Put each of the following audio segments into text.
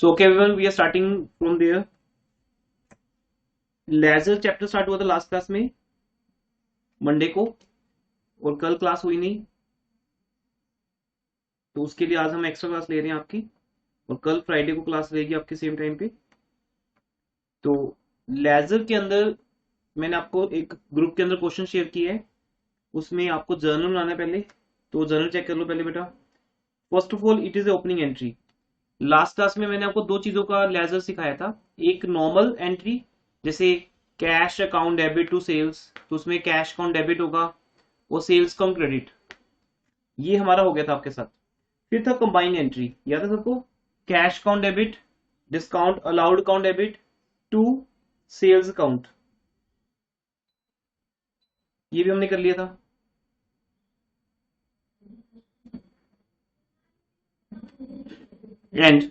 So okay everyone, we are starting from there. Ledger chapter start हुआ था last class में Monday को, और कल क्लास हुई नहीं, तो उसके लिए आज हम एक्स्ट्रा क्लास ले रहे हैं आपकी, और कल फ्राइडे को क्लास रहेगी आपके सेम टाइम पे। तो लेजर के अंदर मैंने आपको एक ग्रुप के अंदर क्वेश्चन शेयर किया है, उसमें आपको जर्नल बनाना है पहले, तो जर्नल चेक कर लो पहले बेटा। First of all it is a opening entry. Last class में मैंने आपको दो चीजों का लेजर सिखाया था। एक नॉर्मल एंट्री, जैसे cash account debit to sales, तो उसमें कैश अकाउंट डेबिट होगा और सेल्स अकाउंट क्रेडिट, ये हमारा हो गया था आपके साथ। फिर था कंबाइंड एंट्री, याद है सबको? Cash account debit, discount allowed account debit to sales account, ये भी हमने कर लिया था। एंड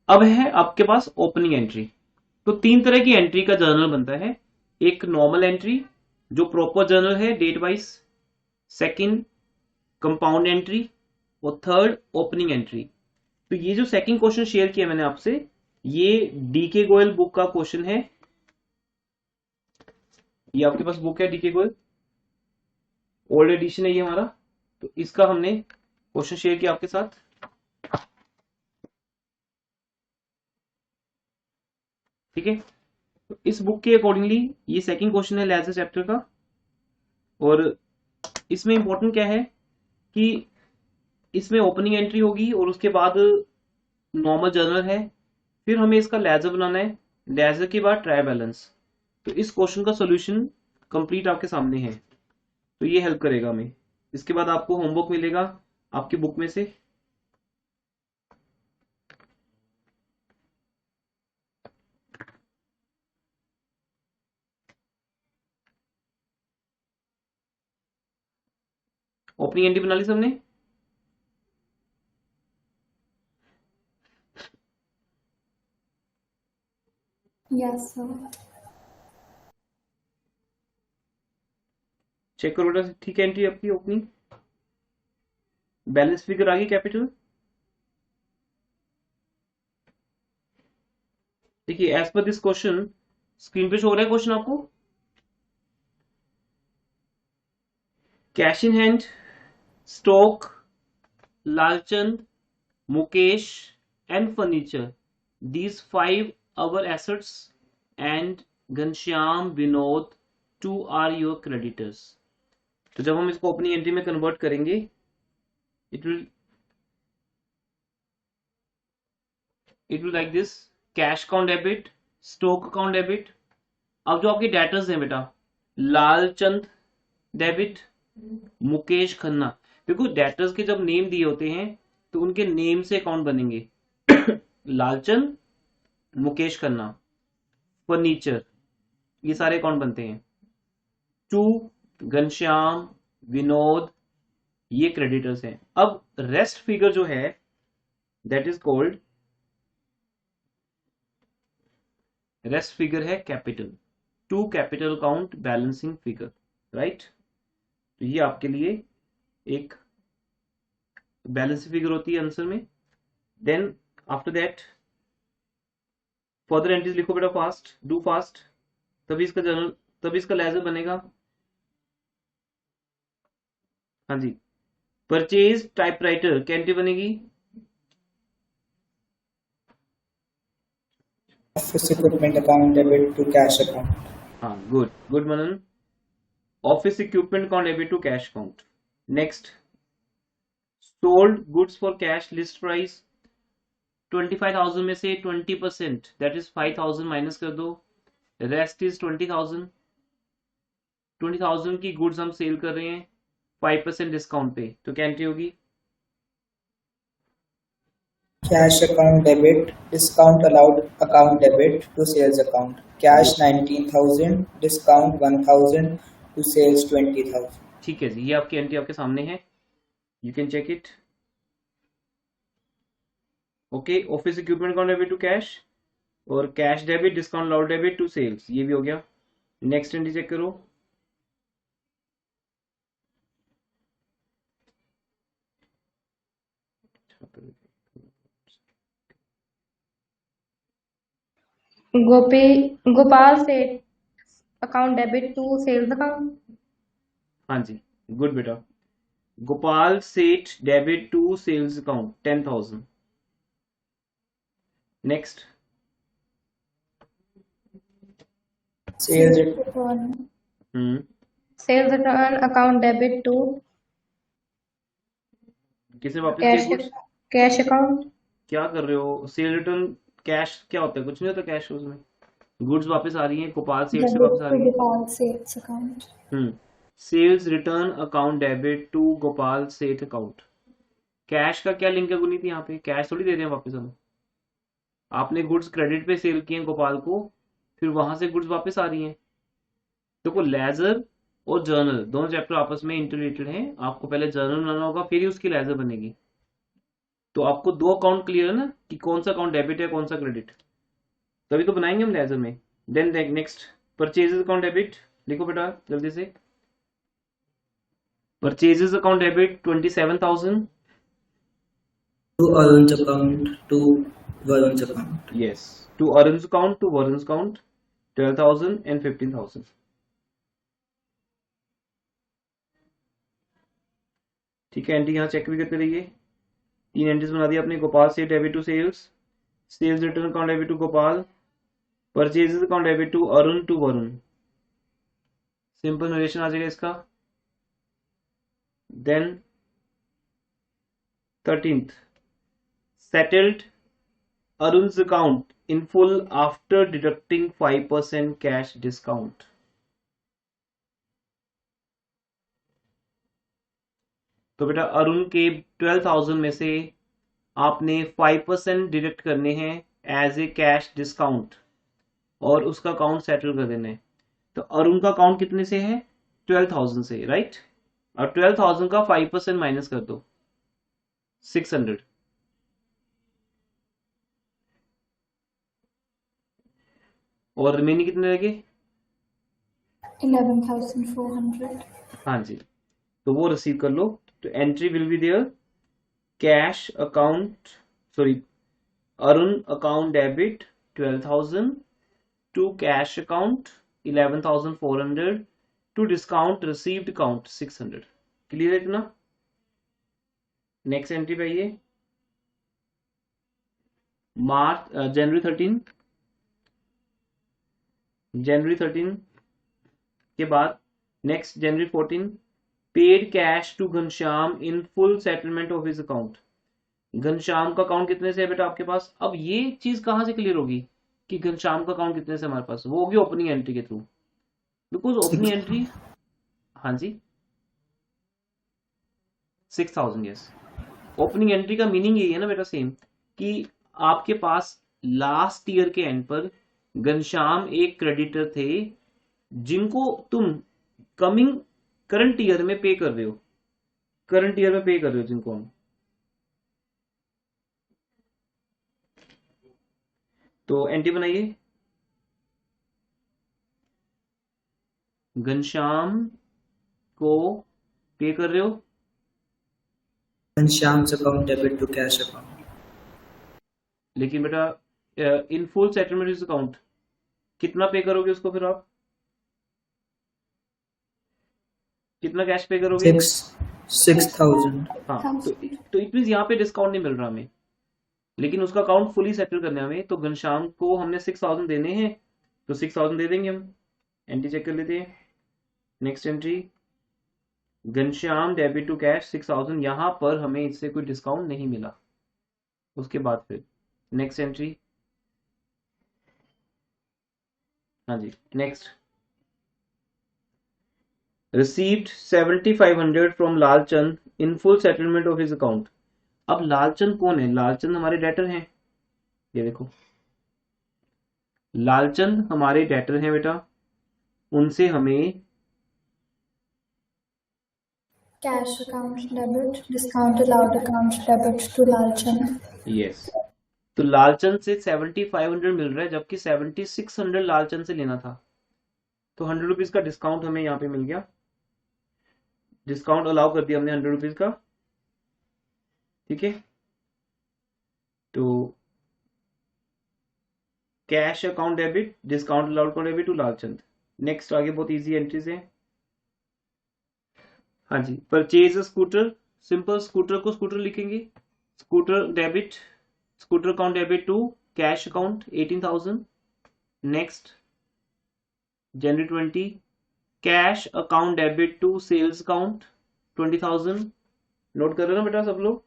अब है आपके पास ओपनिंग एंट्री। तो तीन तरह की एंट्री का जर्नल बनता है। एक नॉर्मल एंट्री जो प्रॉपर जर्नल है date wise, second compound entry, और थर्ड ओपनिंग एंट्री। तो ये जो सेकंड क्वेश्चन शेयर किया मैंने आपसे, ये डीके गोयल बुक का क्वेश्चन है। ये आपके पास बुक है डीके गोयल, ओल्ड एडिशन है ये हमारा। तो इसका हमने क्वेश्चन शेयर किया आपके साथ, ठीक है। तो इस बुक के अकॉर्डिंगली ये सेकंड क्वेश्चन है लेजर चैप्टर का। और इसमें इंपॉर्टेंट क्या है कि इसमें ओपनिंग एंट्री होगी और उसके बाद नॉर्मल जर्नल है, फिर हमें इसका लेजर बनाना है, लेजर के बाद ट्रायल बैलेंस। तो इस क्वेश्चन का सॉल्यूशन कंप्लीट आपके सामने है, तो ये हेल्प करेगा हमें। इसके बाद आपको होमवर्क मिलेगा आपकी बुक में से। ओपनिंग एंट्री बना ली सबने? Yes sir. चेक करो बेटा, ठीक है एंट्री आपकी ओपनिंग। बैलेंस फिगर आ गई कैपिटल। देखिए as per this question, screen पे शो हो रहा है क्वेश्चन आपको। Cash in hand, stock, Lalchand, Mukesh and furniture, these five our assets, and Ghanshyam, Vinod, two are your creditors. तो जब हम इसको ओपनिंग एंट्री में कन्वर्ट करेंगे, it will like this: cash account debit, stock account debit. अब जो आपके डेटर्स हैं बेटा, लालचंद डेबिट, मुकेश खन्ना। देखो डेटर्स के जब नेम दिए होते हैं तो उनके नेम से अकाउंट बनेंगे। लालचंद, मुकेश खन्ना, फर्नीचर, ये सारे अकाउंट बनते हैं। टू घनश्याम, विनोद, ये क्रेडिटर्स हैं। अब रेस्ट फिगर जो है that is called, rest figure है capital, to capital account balancing figure, right. तो ये आपके लिए एक बैलेंसिंग फिगर होती है आंसर में। Then after that further entries लिखो बेटा, फास्ट, डू फास्ट, तभी इसका जर्नल, तभी इसका लेजर बनेगा। हाँ जी, परचेज टाइपराइटर क्या एंट्री बनेगी? Office equipment account debit to cash account. हाँ, good good Manan. Office equipment account debit to cash account. Next, sold goods for cash list price, 25,000 में से 20% दैट इज 5,000 माइनस कर दो, रेस्ट इज 20,000। 20,000 की goods हम cell कर रहे हैं 5% डिस्काउंट पे, तो क्या एंट्री होगी? Cash account debit, discount allowed account debit to sales account. Cash 19,000, discount 1,000 to sales 20,000. ठीक है जी, ये आपकी एंट्री आपके सामने है, you can check it. Okay, office equipment account debit to cash, और cash debit, discount allowed debit to sales, ये भी हो गया। नेक्स्ट एंट्री चेक करो। Gopal said account debit to sales account. हाँ जी, गुड बेटा। Gopal Seth debit to sales account 10,000। Next. Sales return. Hmm Sales return account debit to किसे वापस किए cash गुड्स? cash account. क्या कर रहे हो? सेल रिटर्न कैश क्या होता है? कुछ नहीं होता कैश उसमें। गुड्स वापस आ रही हैं, गोपाल सेठ से वापस Debit आ to रही है। Gopal sales account. Sales return account debit to Gopal Seth account. Cash का क्या लिंक है गुनीत? यहाँ पे कैश थोड़ी दे रहे हैं वापस हम। आपने गुड्स क्रेडिट पे सेल किए हैं गोपाल को, फिर वहां से गुड्स वापस आ रही हैं। देखो लेजर और जर्नल दोनों चैप्टर आपस में इंटरलेटेड हैं। आपको पहले जर्नल बनाना होगा, फिर ही उसकी लेजर बनेगी। तो आपको दो अकाउंट क्लियर है ना कि कौन सा अकाउंट डेबिट है कौन सा क्रेडिट, तभी तो बनाएंगे हम लेजर में। Then next, purchases account debit. लिखो बेटा जल्दी से। Purchases account debit 27,000। to Arun's account to Varun's account. Yes, to Arun's account to Varun's account 12,000 and 15,000। ठीक है, एंट्री यहाँ चेक भी करते रहिए। तीन एंट्रीज बना दी आपने। गोपाल से debit to sales, sales return account debit to Gopal, purchases account debit to Arun to Varun. Simple narration आ जाएगा इसका। Then 13th, settled Arun's account in full after deducting 5% cash discount। तो बेटा अरुण के 12,000 में से आपने 5% डिडक्ट करने हैं एज ए कैश डिस्काउंट और उसका अकाउंट सेटल कर देना है। तो अरुण का अकाउंट कितने से है? 12,000 से, राइट। और 12,000 का 5% माइनस कर दो, 600। और रिमेनिंग कितने लगे? 11,400. हाँ जी, तो वो रिसीव कर लो। तो entry will be there, cash account, sorry, Arun account debit 12,000 to cash account 11,400 to discount received account 600। Clear है इतना? नेक्स्ट एंट्री पे आइए। जनवरी 13 के बाद next January 14, paid cash to Ghanshyam in full settlement of his account. Ghanshyam का अकाउंट कितने से है बेटा आपके पास? अब ये चीज कहां से क्लियर होगी कि घनश्याम का अकाउंट कितने से हमारे पास? वो होगी ओपनिंग एंट्री के थ्रू, बिकॉज ओपनिंग एंट्री, हाँ जी 6,000। यस, ओपनिंग एंट्री का मीनिंग यही है ना बेटा सेम, कि आपके पास लास्ट ईयर के एंड पर घनश्याम एक क्रेडिटर थे जिनको तुम कमिंग करंट ईयर में पे कर रहे हो, करंट ईयर में पे कर रहे हो जिनको हम। तो एंट्री बनाइए। घनश्याम को पे कर रहे हो, Ghanshyam's account debit to cash account. लेकिन बेटा इन फुल सेटलमेंट अकाउंट कितना पे करोगे उसको? फिर आप कितना कैश पे करोगे? 6,000. हाँ, तो इट मीन यहाँ पे डिस्काउंट नहीं मिल रहा हमें, लेकिन उसका अकाउंट फुली सेटल करना है हमें। तो घनश्याम को हमने 6,000 देने हैं, तो 6,000 दे देंगे हम। एंट्री चेक कर लेते हैं। Next entry, Ghanshyam debit to cash 6,000। यहां पर हमें इससे कोई डिस्काउंट नहीं मिला। उसके बाद फिर नेक्स्ट एंट्री, हाँ जी next, received 7,500 from Lalchand in full settlement of his account. अब लालचंद कौन है? लालचंद हमारे डेटर हैं, ये देखो लालचंद हमारे डेटर हैं बेटा। उनसे हमें Cash account debit, discount allowed account debit to Lalchand. Yes, तो लालचंद से 7,500 मिल रहा है, जबकि 7,600 लालचंद से लेना था। तो 100 रुपीज का डिस्काउंट हमें यहाँ पे मिल गया, डिस्काउंट अलाउ कर दिया हमने 100 रुपीज का। ठीक है, तो cash account debit discount allowed account debit to Lalchand. Next आगे बहुत इजी एंट्रीज है। हाँ जी, परचेज स्कूटर, सिंपल स्कूटर को स्कूटर लिखेंगे, scooter debit, scooter account debit to cash account 18,000। Next January 20, cash account debit to sales account 20,000। Note कर रहे हो ना बेटा सब लोग,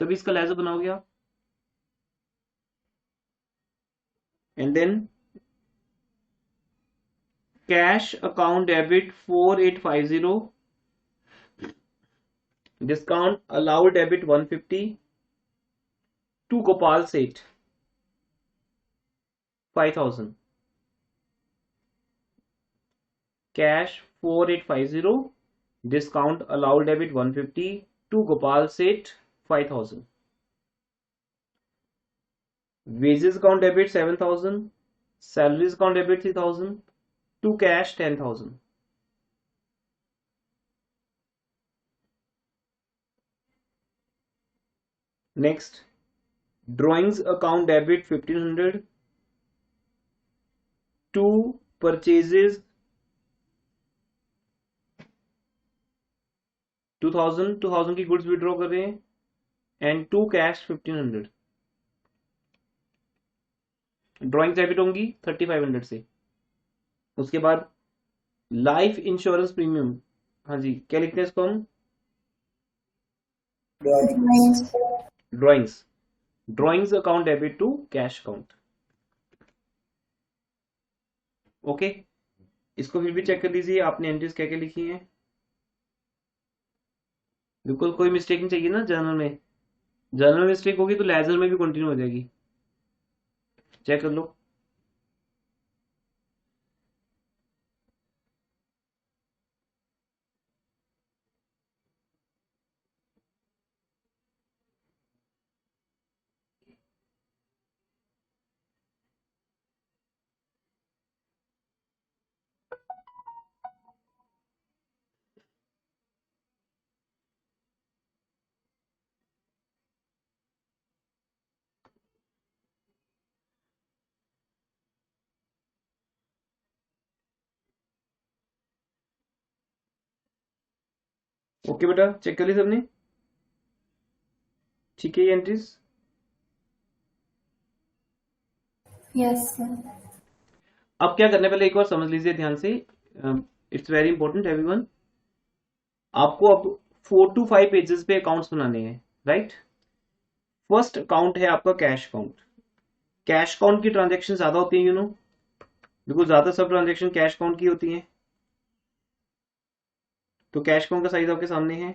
तभी इसका लेजर बनाओगे आप। And then cash account debit 4850, discount allowed debit 150 to Gopal Seth 5,000। Cash 4850, discount allowed debit 150 to Gopal Seth 5,000। Wages account debit 7,000, salaries account debit 3,000 to cash 10,000। Next drawings account debit 1,500 to purchases 2,000 की गुड्स विड्रॉ कर रहे हैं and to cash 1,500। Drawing debit होंगी 3,500 से। उसके बाद life insurance premium, हाँ जी क्या लिखते हैं इसको हम, Drawings. Drawings, drawings account debit to cash account. Okay, इसको फिर भी चेक कर लीजिए आपने एंट्रीज क्या क्या लिखी हैं। बिल्कुल कोई मिस्टेक नहीं चाहिए ना जर्नल में, जर्नल मिस्टेक होगी तो लेजर में भी कंटिन्यू हो जाएगी। चेक कर लो। ओके बेटा चेक कर ली सबने, ठीक है ये एंट्रीज। Yes, sir. अब क्या करने, पहले एक बार समझ लीजिए ध्यान से, इट्स वेरी इंपॉर्टेंट एवरीवन। आपको अब 4 to 5 पेजेस पे अकाउंट्स बनाने हैं, राइट। फर्स्ट अकाउंट है आपका कैश अकाउंट। कैश अकाउंट की ट्रांजेक्शन ज्यादा होती है, यू नो, बिल्कुल ज्यादा सब ट्रांजेक्शन कैश अकाउंट की होती हैं। तो कैश अकाउंट का साइज आपके सामने है।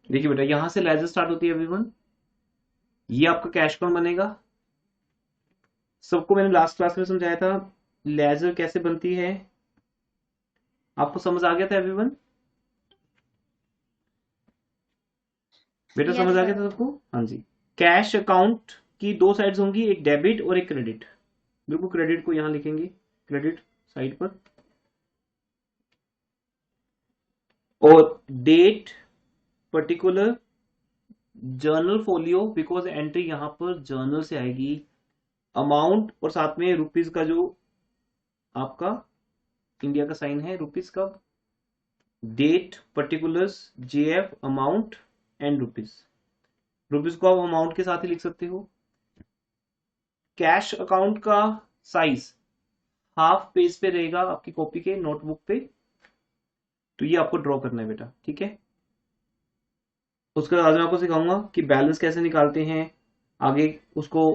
देखिए बेटा यहां से लेजर स्टार्ट होती है एवरीवन, ये आपका कैश अकाउंट बनेगा। सबको मैंने लास्ट क्लास में समझाया था लेजर कैसे बनती है, आपको समझ आ गया था एवरीवन? बेटा Yes, समझ आ गया sir. था सबको? हाँ जी। कैश अकाउंट की दो साइड्स होंगी, एक डेबिट और एक क्रेडिट। बिल्कुल क्रेडिट को यहां लिखेंगे, क्रेडिट साइड पर। और date particular journal folio, because entry यहां पर जर्नल से आएगी। अमाउंट और साथ में रुपीज का जो आपका इंडिया का साइन है रुपीज का, date particulars JF amount and rupees. Rupees को आप अमाउंट के साथ ही लिख सकते हो। कैश अकाउंट का साइज हाफ पेज पे रहेगा आपकी कॉपी के नोटबुक पे, तो ये आपको ड्रॉ करना है बेटा, ठीक है। उसके बाद आज मैं आपको सिखाऊंगा कि बैलेंस कैसे निकालते हैं, आगे उसको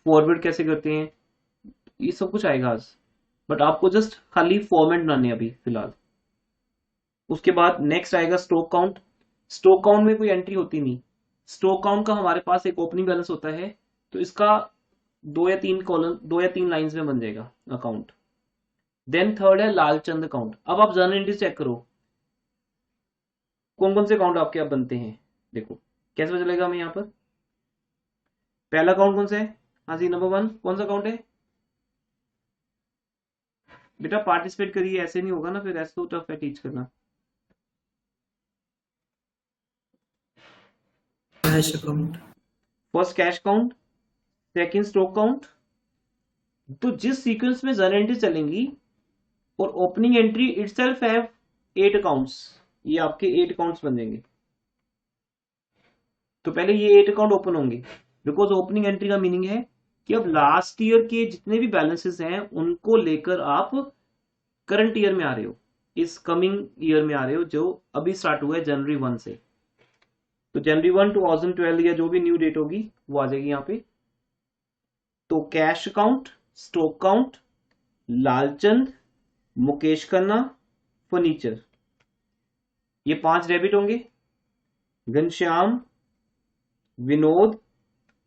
फॉरवर्ड कैसे करते हैं, ये सब कुछ आएगा आज। बट आपको जस्ट खाली फॉर्मेट बनाने हैं अभी फिलहाल। उसके बाद नेक्स्ट आएगा स्टॉक काउंट। स्टॉक काउंट में कोई एंट्री होती नहीं। स्टॉक काउंट का हमारे पास एक ओपनिंग बैलेंस होता है, तो इसका 2 या 3 लाइंस में बन जाएगा अकाउंट। देन थर्ड है लालचंद अकाउंट। अब आप जर्नल एंट्री चेक करो कौन कौन से अकाउंट आपके आप बनते हैं। देखो कैसे पता चलेगा हमें यहाँ पर। पहला अकाउंट कौन सा है, हाँ जी, नंबर 1 कौन सा अकाउंट है बेटा? पार्टिसिपेट करिए, ऐसे नहीं होगा ना फिर, ऐसे तो टफ है टीच करना। Cash account. First cash count, second stock count. तो जिस सीक्वेंस में जर्नल एंट्री चलेंगी और opening entry itself have 8 accounts, ये आपके 8 अकाउंट्स बन जाएंगे। तो पहले ये 8 अकाउंट ओपन होंगे, बिकॉज ओपनिंग एंट्री का मीनिंग है कि अब लास्ट ईयर के जितने भी बैलेंसेस हैं उनको लेकर आप करंट ईयर में आ रहे हो, इस कमिंग ईयर में आ रहे हो जो अभी स्टार्ट हुआ है जनवरी 1 से। तो जनवरी 1 2012 या जो भी न्यू डेट होगी वो आ जाएगी यहाँ पे। तो cash account, stock count, Lalchand, Mukesh Khanna, furniture, ये 5 डेबिट होंगे। घनश्याम, विनोद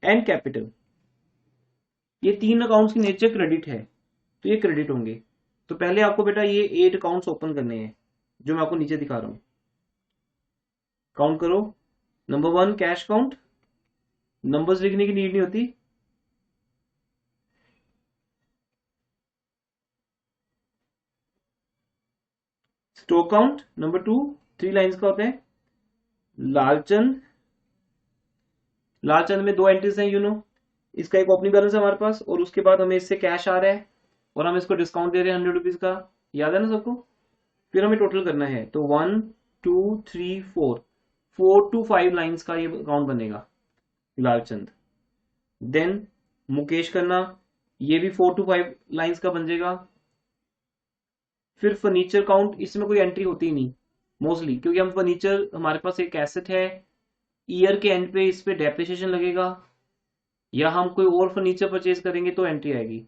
एंड कैपिटल, ये 3 अकाउंट्स की नेचर क्रेडिट है, तो ये क्रेडिट होंगे। तो पहले आपको बेटा ये 8 अकाउंट्स ओपन करने हैं जो मैं आपको नीचे दिखा रहा हूं। काउंट करो। नंबर 1 कैश काउंट, नंबर्स लिखने की नीड नहीं होती। स्टॉक काउंट नंबर 2, 3 लाइंस का होता है। लालचंद, लालचंद में 2 एंट्रीज हैं, इसका एक ओपनिंग बैलेंस है हमारे पास और उसके बाद हमें इससे कैश आ रहा है और हम इसको डिस्काउंट दे रहे हैं 100 रुपीज का, याद है ना सबको? फिर हमें टोटल करना है, तो 1 2 3 4 to 5 लाइंस का ये अकाउंट बनेगा लालचंद। देन मुकेश खन्ना, ये भी 4 to 5 लाइंस का बन जाएगा। फिर फर्नीचर काउंट, इसमें कोई एंट्री होती ही नहीं मोस्टली, क्योंकि हम फर्नीचर हमारे पास एक एसेट है, ईयर के एंड पे इस पे डेप्रिसिएशन लगेगा या हम कोई और फर्नीचर परचेज करेंगे तो एंट्री आएगी,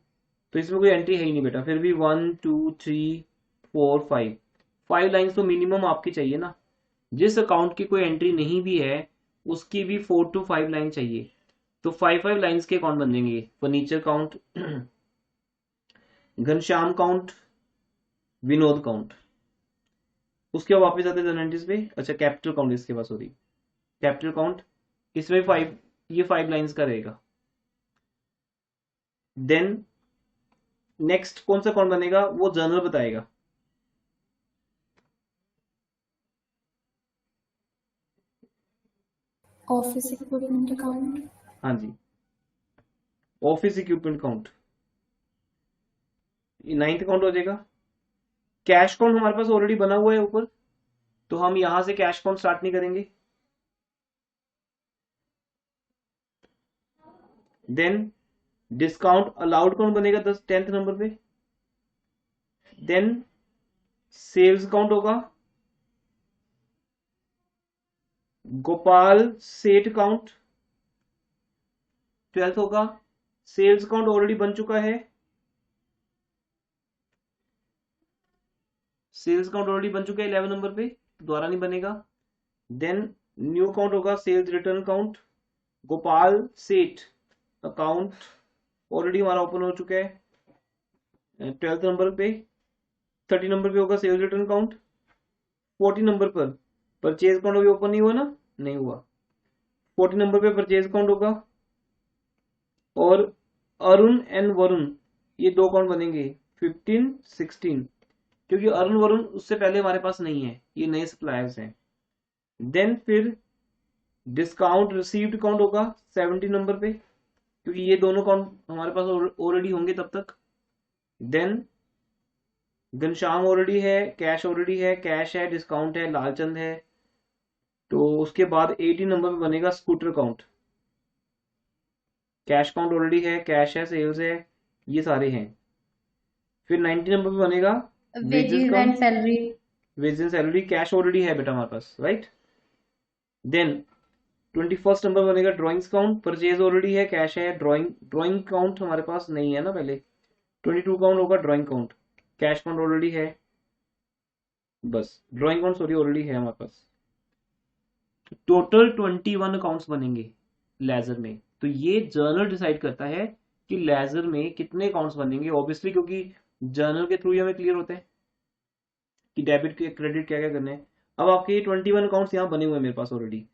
तो इसमें कोई एंट्री है ही नहीं बेटा। फिर भी 1 2 3 4 5 लाइंस तो मिनिमम आपकी चाहिए ना। जिस अकाउंट की कोई एंट्री नहीं भी है उसकी भी 4 to 5 लाइन चाहिए, तो 5 लाइंस के अकाउंट बन जाएंगे। Furniture count, Ghanshyam count, Vinod count. उसके बाद वापस आते हैं पे। अच्छा, कैपिटल काउंट इसके पास, सॉरी, कैपिटल काउंट, इसमें 5, ये 5 लाइंस का रहेगा। देन नेक्स्ट कौन सा अकाउंट बनेगा वो जर्नल बताएगा। ऑफिस इक्विपमेंट अकाउंट, हाँ जी, ऑफिस इक्विपमेंट काउंट, ये 9th अकाउंट हो जाएगा। कैश काउंट हमारे पास ऑलरेडी बना हुआ है ऊपर, तो हम यहां से कैश काउंट स्टार्ट नहीं करेंगे। देन डिस्काउंट अलाउड काउंट बनेगा 10th नंबर पे। देन सेल्स काउंट होगा, गोपाल सेठ काउंट 12th होगा। सेल्स काउंट ऑलरेडी बन चुका है, सेल्स काउंट ऑलरेडी बन चुका है 11 नंबर पे, दोबारा नहीं बनेगा। देन न्यू काउंट होगा sales return count, Gopal Seth account already हमारा ओपन हो चुका है 12th नंबर पे। 30 नंबर पे होगा सेल्स रिटर्न काउंट। 40 नंबर पर परचेज काउंट अभी ओपन नहीं हुआ ना, नहीं हुआ। 40 नंबर पे परचेज काउंट होगा और अरुण एंड वरुण, ये 2 काउंट बनेंगे 15 16, क्योंकि अरुण वरुण उससे पहले हमारे पास नहीं है, ये नए सप्लायर्स हैं। देन फिर डिस्काउंट रिसीव्ड काउंट होगा 70 नंबर पे, क्योंकि ये दोनों काउंट हमारे पास ऑलरेडी होंगे तब तक। देन घनश्याम ऑलरेडी है, कैश ऑलरेडी है, कैश है, डिस्काउंट है, लालचंद है। तो उसके बाद 80 नंबर पे बनेगा scooter count. Cash count already है, कैश है, सेल्स है, ये सारे हैं। फिर 90 नंबर पे बनेगा wages and salary. Wages and salary, cash already है बेटा हमारे पास, राइट। देन 21st नंबर बनेगा ड्राइंग्स काउंट, परचेज ऑलरेडी है, कैश है, ड्राइंग काउंट हमारे पास नहीं है ना पहले। 22 काउंट होगा drawing count, cash count already है, बस ड्राइंग काउंट सॉरी ऑलरेडी है हमारे पास। टोटल 21 अकाउंट्स बनेंगे लेजर में। तो ये जर्नल डिसाइड करता है कि लेजर में कितने अकाउंट्स बनेंगे, ऑब्वियसली क्योंकि जर्नल के थ्रू ही हमें क्लियर होता है कि डेबिट के क्रेडिट क्या क्या करने हैं। अब आपके ये 21 अकाउंट्स यहाँ बने हुए हैं मेरे पास ऑलरेडी,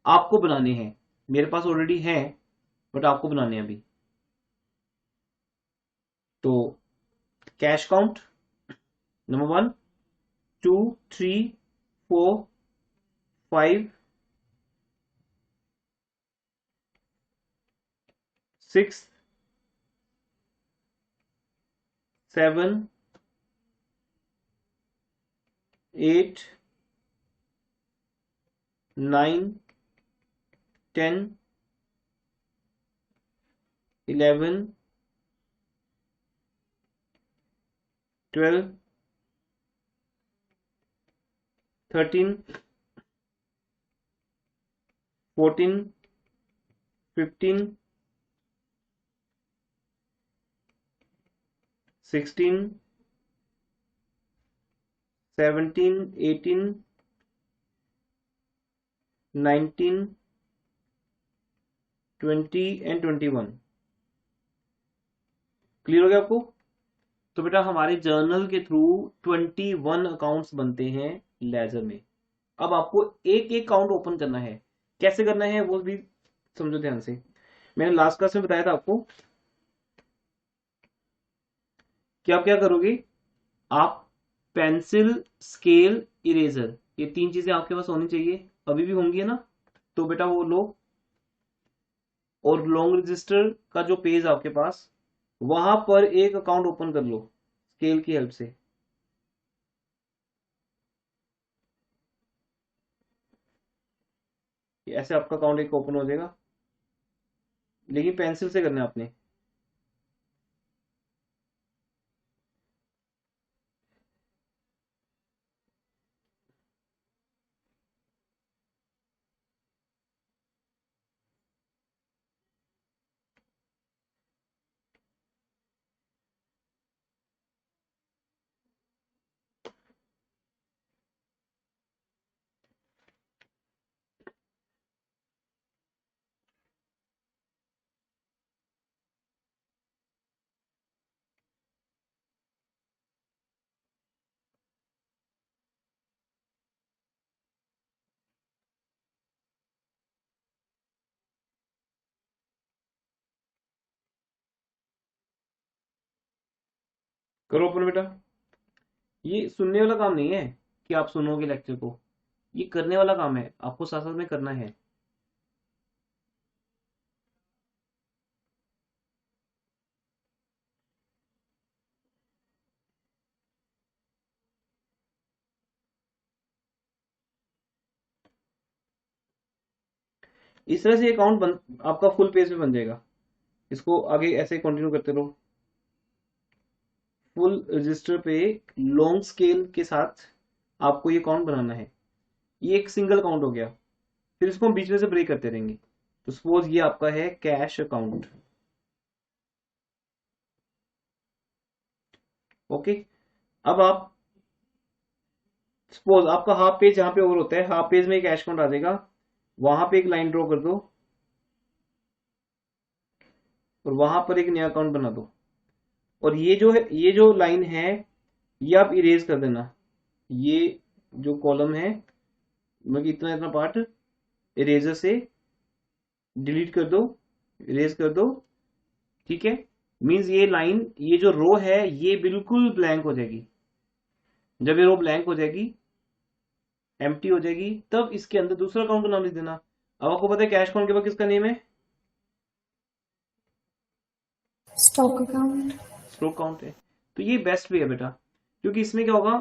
आपको बनाने हैं, मेरे पास ऑलरेडी हैं बट आपको बनाने हैं अभी। तो cash count number 1, 2, 3, 4, 5, 6, 7, 8, 9, 10, 11, 12, 13, 14, 15, 16, 17, 18, 19, 20 and 21। Clear हो गया आपको? तो बेटा हमारे जर्नल के थ्रू 21 अकाउंट्स बनते हैं लेजर में। अब आपको एक एक अकाउंट ओपन करना है। कैसे करना है वो भी समझो ध्यान से। मैंने लास्ट क्लास में बताया था आपको कि आप क्या करोगे, आप पेंसिल, स्केल, इरेजर, ये 3 चीजें आपके पास होनी चाहिए, अभी भी होंगी है ना? तो बेटा वो लो, और लॉन्ग रजिस्टर का जो पेज आपके पास, वहां पर एक अकाउंट ओपन कर लो स्केल की हेल्प से। ऐसे आपका अकाउंट एक ओपन हो जाएगा, लेकिन पेंसिल से करना है आपने। करो ओपन बेटा। ये सुनने वाला काम नहीं है कि आप सुनोगे लेक्चर को, ये करने वाला काम है, आपको साथ साथ में करना है। इस तरह से अकाउंट बन आपका फुल पेज में बन जाएगा। इसको आगे ऐसे कंटिन्यू करते रहो। फुल रजिस्टर पे लॉन्ग स्केल के साथ आपको ये अकाउंट बनाना है। ये एक सिंगल अकाउंट हो गया, फिर इसको हम बीच में से ब्रेक करते रहेंगे। तो सपोज ये आपका है कैश अकाउंट, ओके। अब आप सपोज आपका हाफ पेज यहाँ पे ओवर होता है, हाफ पेज में एक कैश अकाउंट आ जाएगा, वहां पे एक लाइन ड्रॉ कर दो और वहां पर एक नया अकाउंट बना दो। और ये जो है, ये जो लाइन है, ये आप इरेज कर देना। ये जो कॉलम है, मतलब इतना इतना पार्ट इरेजर से डिलीट कर दो, इरेज कर दो, ठीक है। मींस ये लाइन, ये जो रो है, ये बिल्कुल ब्लैंक हो जाएगी। जब ये रो ब्लैंक हो जाएगी, एम्प्टी हो जाएगी, तब इसके अंदर दूसरा अकाउंट का नाम लिख देना। अब आपको पता है कैश अकाउंट के बाद किसका नेम है? Stock account. स्टॉक अकाउंट है। तो ये बेस्ट वे है बेटा, क्योंकि इसमें क्या होगा,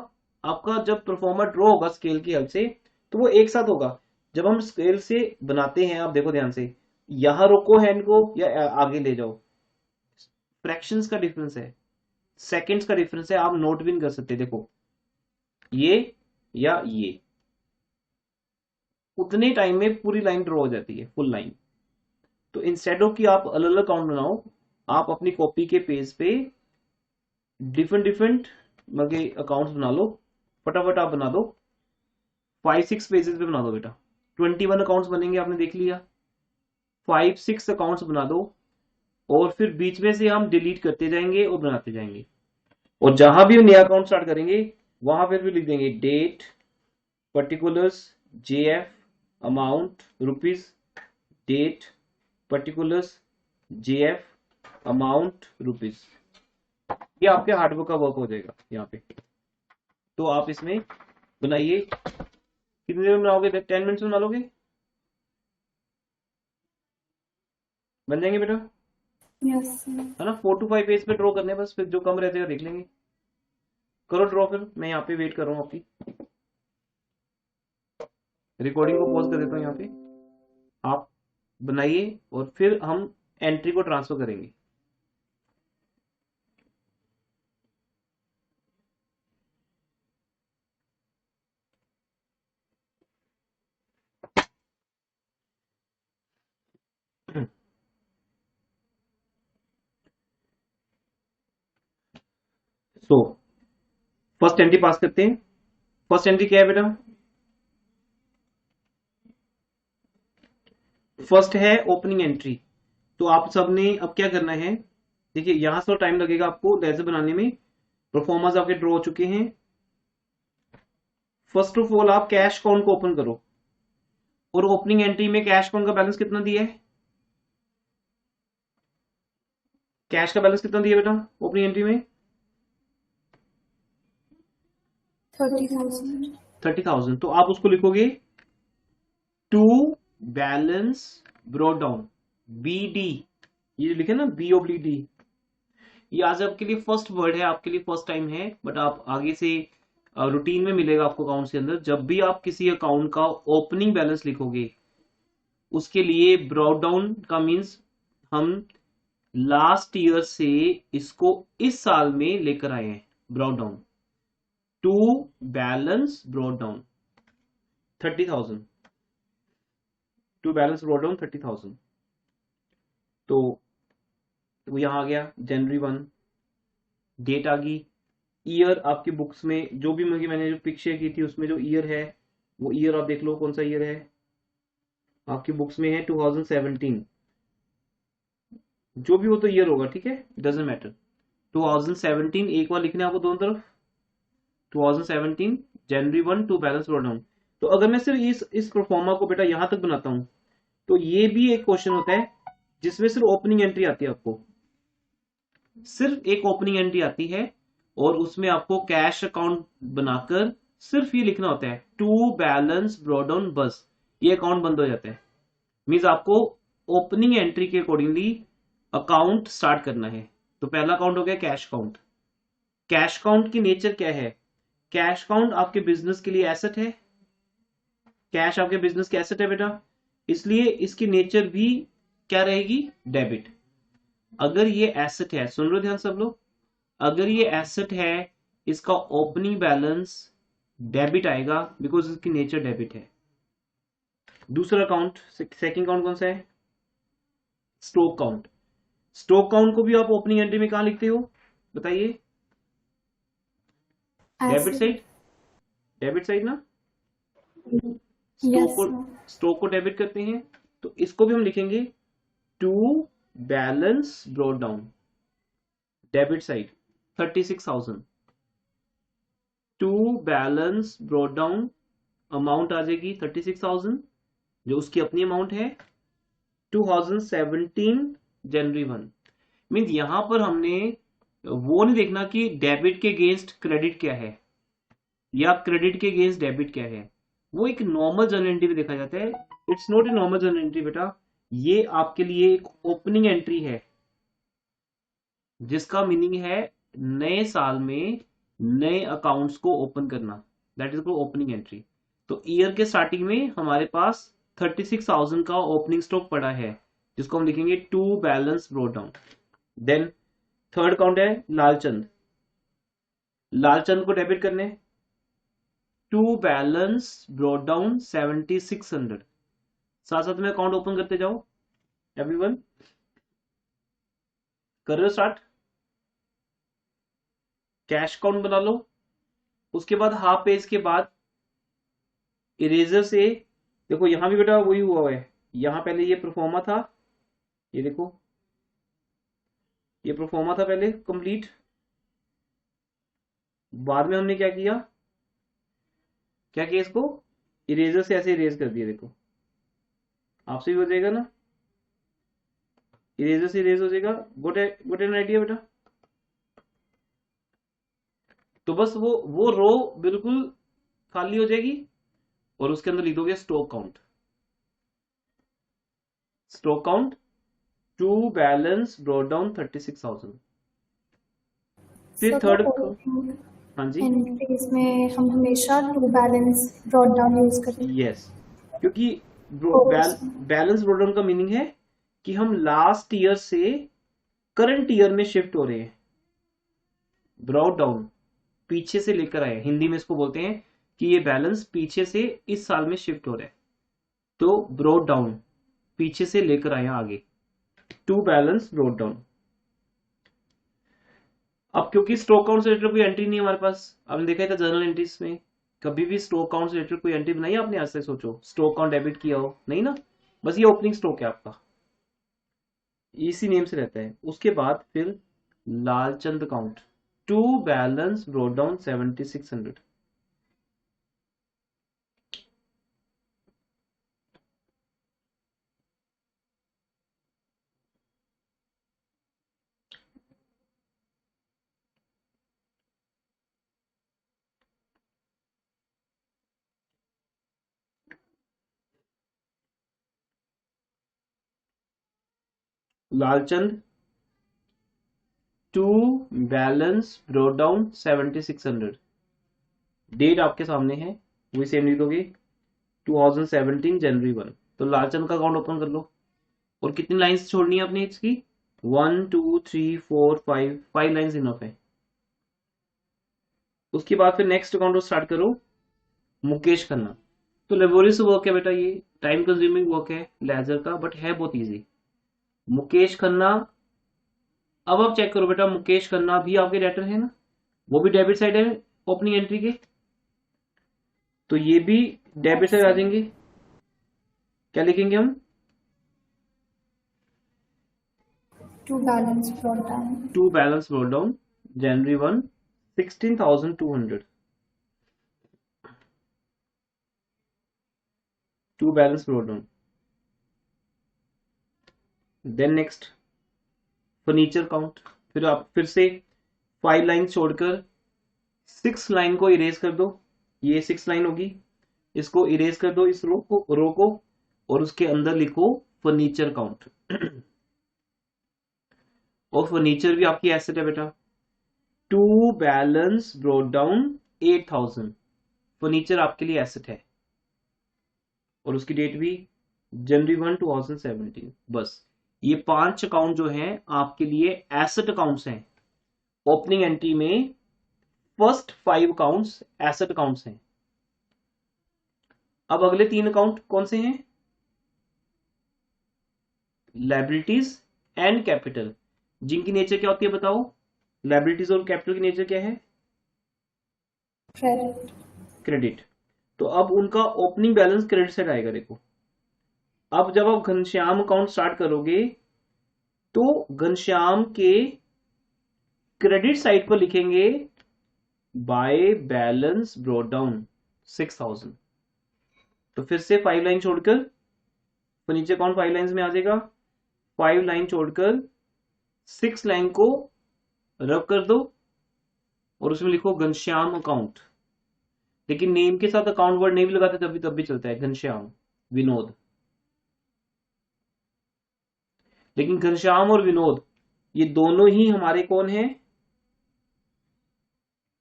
आपका जब परफॉर्मर ड्रॉ होगा स्केल की हेल्प से, तो वो एक साथ होगा। जब हम स्केल से बनाते हैं, आप देखो ध्यान से, यहां रोको हैंड को या आगे ले जाओ, फ्रैक्शंस का डिफरेंस है, सेकंड्स का डिफरेंस है, आप नोट भी नहीं कर सकते। देखो ये या ये, उतने टाइम में पूरी लाइन ड्रॉ हो जाती है, फुल लाइन। तो इंस्टेड ऑफ कि आप अलग अलग अकाउंट बनाओ, आप अपनी कॉपी के पेज पे डिफरेंट डिफरेंट मतलब अकाउंट्स बना लो। फटाफट आप बना दो, 5-6 पेजेस पे बना दो बेटा। 21 अकाउंट्स बनेंगे, आपने देख लिया। 5-6 अकाउंट्स बना दो, और फिर बीच में से हम डिलीट करते जाएंगे और बनाते जाएंगे। और जहां भी नया अकाउंट स्टार्ट करेंगे, वहां पर भी लिख देंगे date, particulars, JF, amount rupees, date, particulars, JF, amount rupees. ये आपके हार्डवर्क का वर्क हो जाएगा यहाँ पे। तो आप इसमें बनाइए, कितनी देर में बनाओगे? 10 मिनट्स में बना लोगे? बन जाएंगे बेटा, Yes, sir. है ना? 4 to 5 पेज पे ड्रॉ करने हैं बस, फिर जो कम रह जाएगा देख लेंगे। करो ड्रॉ, फिर मैं यहाँ पे वेट कर रहा हूँ आपकी। रिकॉर्डिंग को पॉज कर देता हूँ यहाँ पे, आप बनाइए और फिर हम एंट्री को ट्रांसफर करेंगे। सो फर्स्ट एंट्री पास करते हैं। फर्स्ट एंट्री क्या है बेटा? फर्स्ट है ओपनिंग एंट्री। तो आप सबने अब क्या करना है, देखिए यहां से टाइम लगेगा आपको लेजर बनाने में। परफॉर्मर्स आपके ड्रॉ हो चुके हैं। फर्स्ट ऑफ ऑल आप कैश अकाउंट को ओपन करो, और ओपनिंग एंट्री में कैश अकाउंट का बैलेंस कितना दिया है? कैश का बैलेंस कितना दिया बेटा ओपनिंग एंट्री में? 30,000. 30,000। तो आप उसको लिखोगे to balance brought down, BD। ये लिखे ना, BOBD। ये आज आपके लिए फर्स्ट वर्ड है, आपके लिए फर्स्ट टाइम है, बट आप आगे से रूटीन में मिलेगा आपको अकाउंट के अंदर। जब भी आप किसी अकाउंट का ओपनिंग बैलेंस लिखोगे, उसके लिए ब्रॉट डाउन का मीन्स हम लास्ट ईयर से इसको इस साल में लेकर आए हैं। Brought down, to balance brought down 30,000, to balance brought down 30,000। तो वो यहां आ गया जनवरी 1, डेट आ गई। ईयर आपकी बुक्स में जो भी मैंने जो पिक शेयर की थी उसमें जो ईयर है, वो ईयर आप देख लो कौन सा ईयर है। आपकी बुक्स में है 2017, जो भी हो तो ईयर होगा, ठीक है, डजेंट मैटर। 2017 एक बार लिखने आपको दोनों तरफ, 2017 जनवरी 1 टू बैलेंस ब्रॉट डाउन। तो अगर मैं सिर्फ इस परफॉर्मा को बेटा यहां तक बनाता हूं, तो ये भी एक क्वेश्चन होता है जिसमें सिर्फ ओपनिंग एंट्री आती है। आपको सिर्फ एक ओपनिंग एंट्री आती है, और उसमें आपको कैश अकाउंट बनाकर सिर्फ ये लिखना होता है टू बैलेंस ब्रॉट डाउन, बस ये अकाउंट बंद हो जाता है। मीन्स आपको ओपनिंग एंट्री के अकॉर्डिंगली अकाउंट स्टार्ट करना है। तो पहला अकाउंट हो गया कैश अकाउंट। कैश अकाउंट की नेचर क्या है? कैश अकाउंट आपके बिजनेस के लिए एसेट है। कैश आपके बिजनेस के एसेट है बेटा, इसलिए इसकी नेचर भी क्या रहेगी? डेबिट। अगर ये एसेट है, सुन लो ध्यान सब लोग, अगर ये एसेट है, इसका ओपनिंग बैलेंस डेबिट आएगा, बिकॉज इसकी नेचर डेबिट है। दूसरा अकाउंट, सेकंड अकाउंट कौन सा है? Stock account. स्टॉक अकाउंट को भी आप ओपनिंग एंट्री में कहां लिखते हो बताइए? Debit Asset. Side, debit side ना। Yes, sir. स्टॉक को डेबिट करते हैं, तो इसको भी हम लिखेंगे to balance brought down, debit side 36,000। To balance brought down amount आ जाएगी 36,000, जो उसकी अपनी अमाउंट है। 2017 जनवरी 1। मीन्स यहां पर हमने वो नहीं देखना कि डेबिट के अगेंस्ट क्रेडिट क्या है या क्रेडिट के अगेंस्ट डेबिट क्या है। वो एक नॉर्मल जर्नल एंट्री में देखा जाता है। It's not a normal journal entry बेटा, ये आपके लिए एक ओपनिंग एंट्री है, जिसका मीनिंग है नए साल में नए अकाउंट्स को ओपन करना। That is opening entry. तो ईयर के स्टार्टिंग में हमारे पास 36,000 का ओपनिंग स्टॉक पड़ा है, जिसको हम लिखेंगे to balance brought down. Then third account है लालचंद। लालचंद को डेबिट करने, टू बैलेंस ब्रॉट डाउन 7600। साथ साथ में अकाउंट ओपन करते जाओ एवरीवन, कर रहे हो स्टार्ट? कैश अकाउंट बना लो। उसके बाद हाफ पेज के बाद इरेजर से देखो, यहां भी बेटा वही हुआ है। यहां पहले ये प्रोफॉर्मा था, ये देखो ये प्रोफॉर्मा था पहले कंप्लीट, बाद में हमने क्या किया, इसको इरेजर से ऐसे इरेज कर दिया। देखो आपसे भी हो जाएगा ना, इरेजर से इरेज हो जाएगा। गोट एन आइडिया बेटा? तो बस वो रो बिल्कुल खाली हो जाएगी और उसके अंदर लिख दोगे stock count. Stock count to balance brought down 36,000। फिर सर थर्ड, ओपनिंग हाँ जी, एंट्रीज में हम हमेशा to balance brought down use करेंगे। यस, क्योंकि कोर्स बैलेंस ब्रॉट डाउन का मीनिंग है कि हम लास्ट ईयर से करंट ईयर में शिफ्ट हो रहे हैं। ब्रॉट डाउन पीछे से लेकर आए, हिंदी में इसको बोलते हैं कि ये बैलेंस पीछे से इस साल में शिफ्ट हो रहा है। तो ब्रॉट डाउन पीछे से लेकर आया आगे, टू बैलेंस ब्रॉट डाउन। अब क्योंकि स्टॉक काउंट से रिलेटेड कोई एंट्री नहीं है हमारे पास, आपने देखा था जर्नल एंट्रीज में कभी भी स्टॉक काउंट से रिलेटेड कोई एंट्री बनाई आपने आज से? सोचो स्टॉक काउंट डेबिट किया हो, नहीं ना, बस ये ओपनिंग स्टॉक है आपका, इसी नेम से रहता है। उसके बाद फिर Lalchand account, to balance brought down 7600। Lalchand to balance brought down 7600। Date आपके सामने है, वही सेम लिख दोगे 2017 जनवरी 1। तो लालचंद का अकाउंट ओपन कर लो। और कितनी लाइंस छोड़नी है अपनी इसकी? 1 2 3 4 5, 5 लाइंस इनफ है। उसके बाद फिर नेक्स्ट अकाउंट को स्टार्ट करो, मुकेश खन्ना। तो लेबोरियस वर्क है बेटा, ये टाइम कंज्यूमिंग वर्क है लेजर का, बट है बहुत इजी। मुकेश खन्ना, अब आप चेक करो बेटा, मुकेश खन्ना भी आपके डेटर है ना, वो भी डेबिट साइड है ओपनिंग एंट्री के, तो ये भी डेबिट साइड आ जाएंगे। क्या लिखेंगे हम? To balance brought down to balance brought down January 1 16,200। To balance brought down. Then next furniture count. फिर आप फिर से 5 लाइन छोड़कर 6 लाइन को इरेज कर दो, ये 6 लाइन होगी, इसको इरेज कर दो इस रो को और उसके अंदर लिखो फर्नीचर काउंट। और फर्नीचर भी आपकी एसेट है बेटा, to balance brought down 8,000। Furniture आपके लिए एसेट है और उसकी डेट भी जनवरी 1 2017। बस ये 5 अकाउंट जो हैं आपके लिए एसेट अकाउंट्स हैं। ओपनिंग एंट्री में फर्स्ट 5 अकाउंट्स एसेट अकाउंट्स हैं। अब अगले 3 अकाउंट कौन से हैं? लायबिलिटीज एंड कैपिटल, जिनकी नेचर क्या होती है बताओ? लायबिलिटीज और कैपिटल की नेचर क्या है? क्रेडिट। क्रेडिट। तो अब उनका ओपनिंग बैलेंस क्रेडिट साइड आएगा। देखो अब जब आप घनश्याम अकाउंट स्टार्ट करोगे तो घनश्याम के क्रेडिट साइड पर लिखेंगे बाय बैलेंस ब्रॉट डाउन 6,000। तो फिर से 5 लाइन छोड़कर फर्नीचर अकाउंट 5 लाइन में आ जाएगा, 5 लाइन छोड़कर 6 लाइन को रब कर दो और उसमें लिखो घनश्याम अकाउंट। लेकिन नेम के साथ अकाउंट वर्ड नहीं भी लगाते तब भी चलता है, घनश्याम विनोद। लेकिन घनश्याम और विनोद ये दोनों ही हमारे कौन है?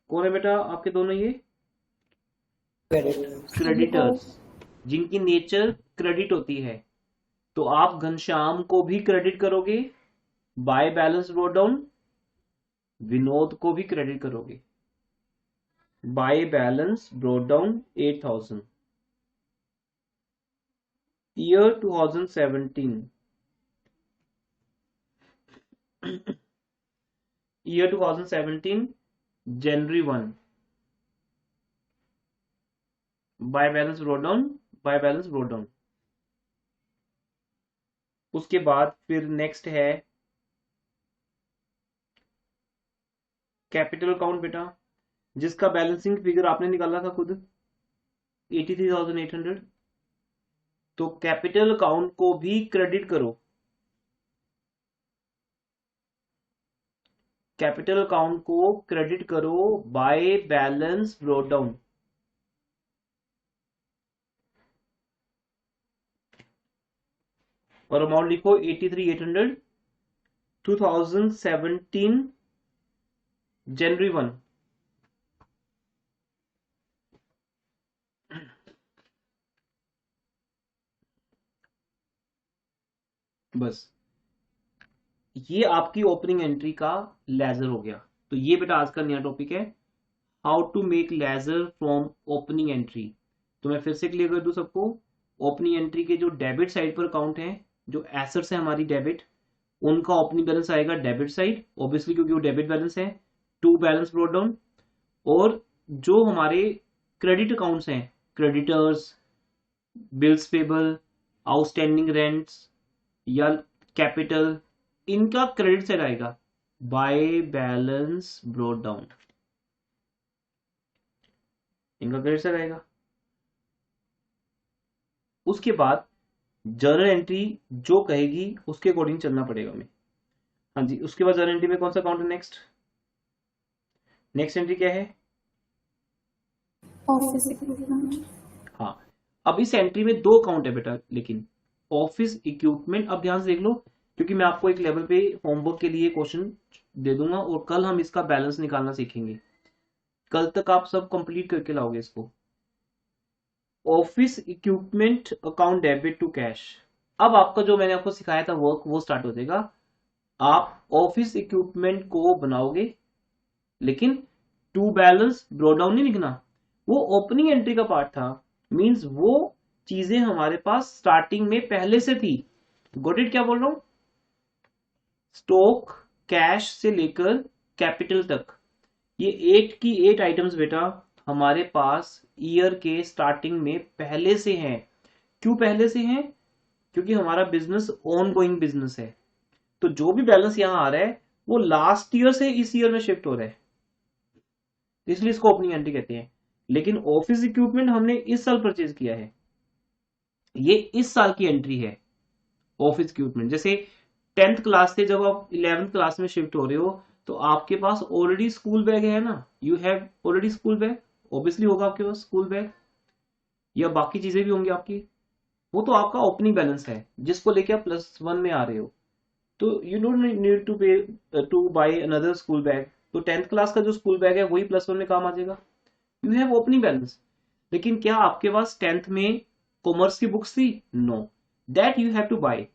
कौन है बेटा आपके दोनों? ये क्रेडिटर्स, जिनकी नेचर क्रेडिट होती है। तो आप घनश्याम को भी क्रेडिट करोगे by balance brought down, Vinod को भी क्रेडिट करोगे by balance brought down 8,000। Year 2017, year 2017 January 1, by balance brought down, by balance brought down. उसके बाद फिर नेक्स्ट है कैपिटल अकाउंट बेटा, जिसका बैलेंसिंग फिगर आपने निकाला था खुद 83,800। तो कैपिटल अकाउंट को भी क्रेडिट करो कैपिटल अकाउंट को क्रेडिट करो बाय बैलेंस ब्रॉट डाउन। और अमाउंट लिखो 83,800 2017 जनवरी 1। बस ये आपकी ओपनिंग एंट्री का लेजर हो गया। तो ये बेटा आज का नया टॉपिक है, how to make ledger from opening entry. तो मैं फिर से क्लियर कर दूं सबको, ओपनिंग एंट्री के जो डेबिट साइड पर अकाउंट है, जो एसेट्स है हमारी डेबिट, उनका ओपनिंग बैलेंस आएगा डेबिट साइड ऑब्वियसली, क्योंकि वो डेबिट बैलेंस है, टू बैलेंस ब्रॉट डाउन। और जो हमारे क्रेडिट अकाउंट्स हैं, creditors, bills payable, outstanding rents या कैपिटल, इनका क्रेडिट साइड आएगा बाय बैलेंस ब्रॉट डाउन, इनका क्रेडिट साइड आएगा। उसके बाद जर्नल एंट्री जो कहेगी उसके अकॉर्डिंग चलना पड़ेगा हमें। हाँ जी, उसके बाद जर्नल एंट्री में कौन सा अकाउंट है नेक्स्ट? नेक्स्ट एंट्री क्या है? Office equipment. हाँ, अब इस एंट्री में दो अकाउंट है बेटा, लेकिन ऑफिस इक्विपमेंट। अब ध्यान से देख लो, क्योंकि मैं आपको एक लेवल पे होमवर्क के लिए क्वेश्चन दे दूंगा और कल हम इसका बैलेंस निकालना सीखेंगे। कल तक आप सब कंप्लीट करके लाओगे इसको। Office equipment account debit to cash. अब आपका जो मैंने आपको सिखाया था वर्क वो स्टार्ट हो जाएगा। आप ऑफिस इक्विपमेंट को बनाओगे, लेकिन टू बैलेंस ब्रॉट डाउन नहीं लिखना, वो ओपनिंग एंट्री का पार्ट था। मींस वो चीजें हमारे पास स्टार्टिंग में पहले से थी। Got it? क्या बोल रहा हूं? स्टॉक, कैश से लेकर कैपिटल तक, ये 8 की 8 आइटम्स बेटा हमारे पास ईयर के स्टार्टिंग में पहले से हैं। क्यों पहले से हैं? क्योंकि हमारा बिजनेस ऑन गोइंग बिजनेस है। तो जो भी बैलेंस यहां आ रहा है वो लास्ट ईयर से इस ईयर में शिफ्ट हो रहा है, इसलिए इसको ओपनिंग एंट्री कहते हैं। लेकिन ऑफिस इक्विपमेंट हमने इस साल परचेज किया है, ये इस साल की एंट्री है ऑफिस इक्विपमेंट। जैसे 10th क्लास से जब आप 11th क्लास में शिफ्ट हो रहे हो तो आपके पास ऑलरेडी स्कूल बैग है ना, you have already school bag, obviously होगा आपके पास स्कूल बैग, या बाकी चीजें भी होंगी आपकी। वो तो आपका ओपनिंग बैलेंस है जिसको लेके आप +1 में आ रहे हो। तो you don't need to pay to buy another school bag. तो 10th क्लास का जो स्कूल बैग है वही +1 में काम आ जाएगा। You have opening balance. लेकिन क्या आपके पास 10th में कॉमर्स की बुक्स थी? No, that you have to buy.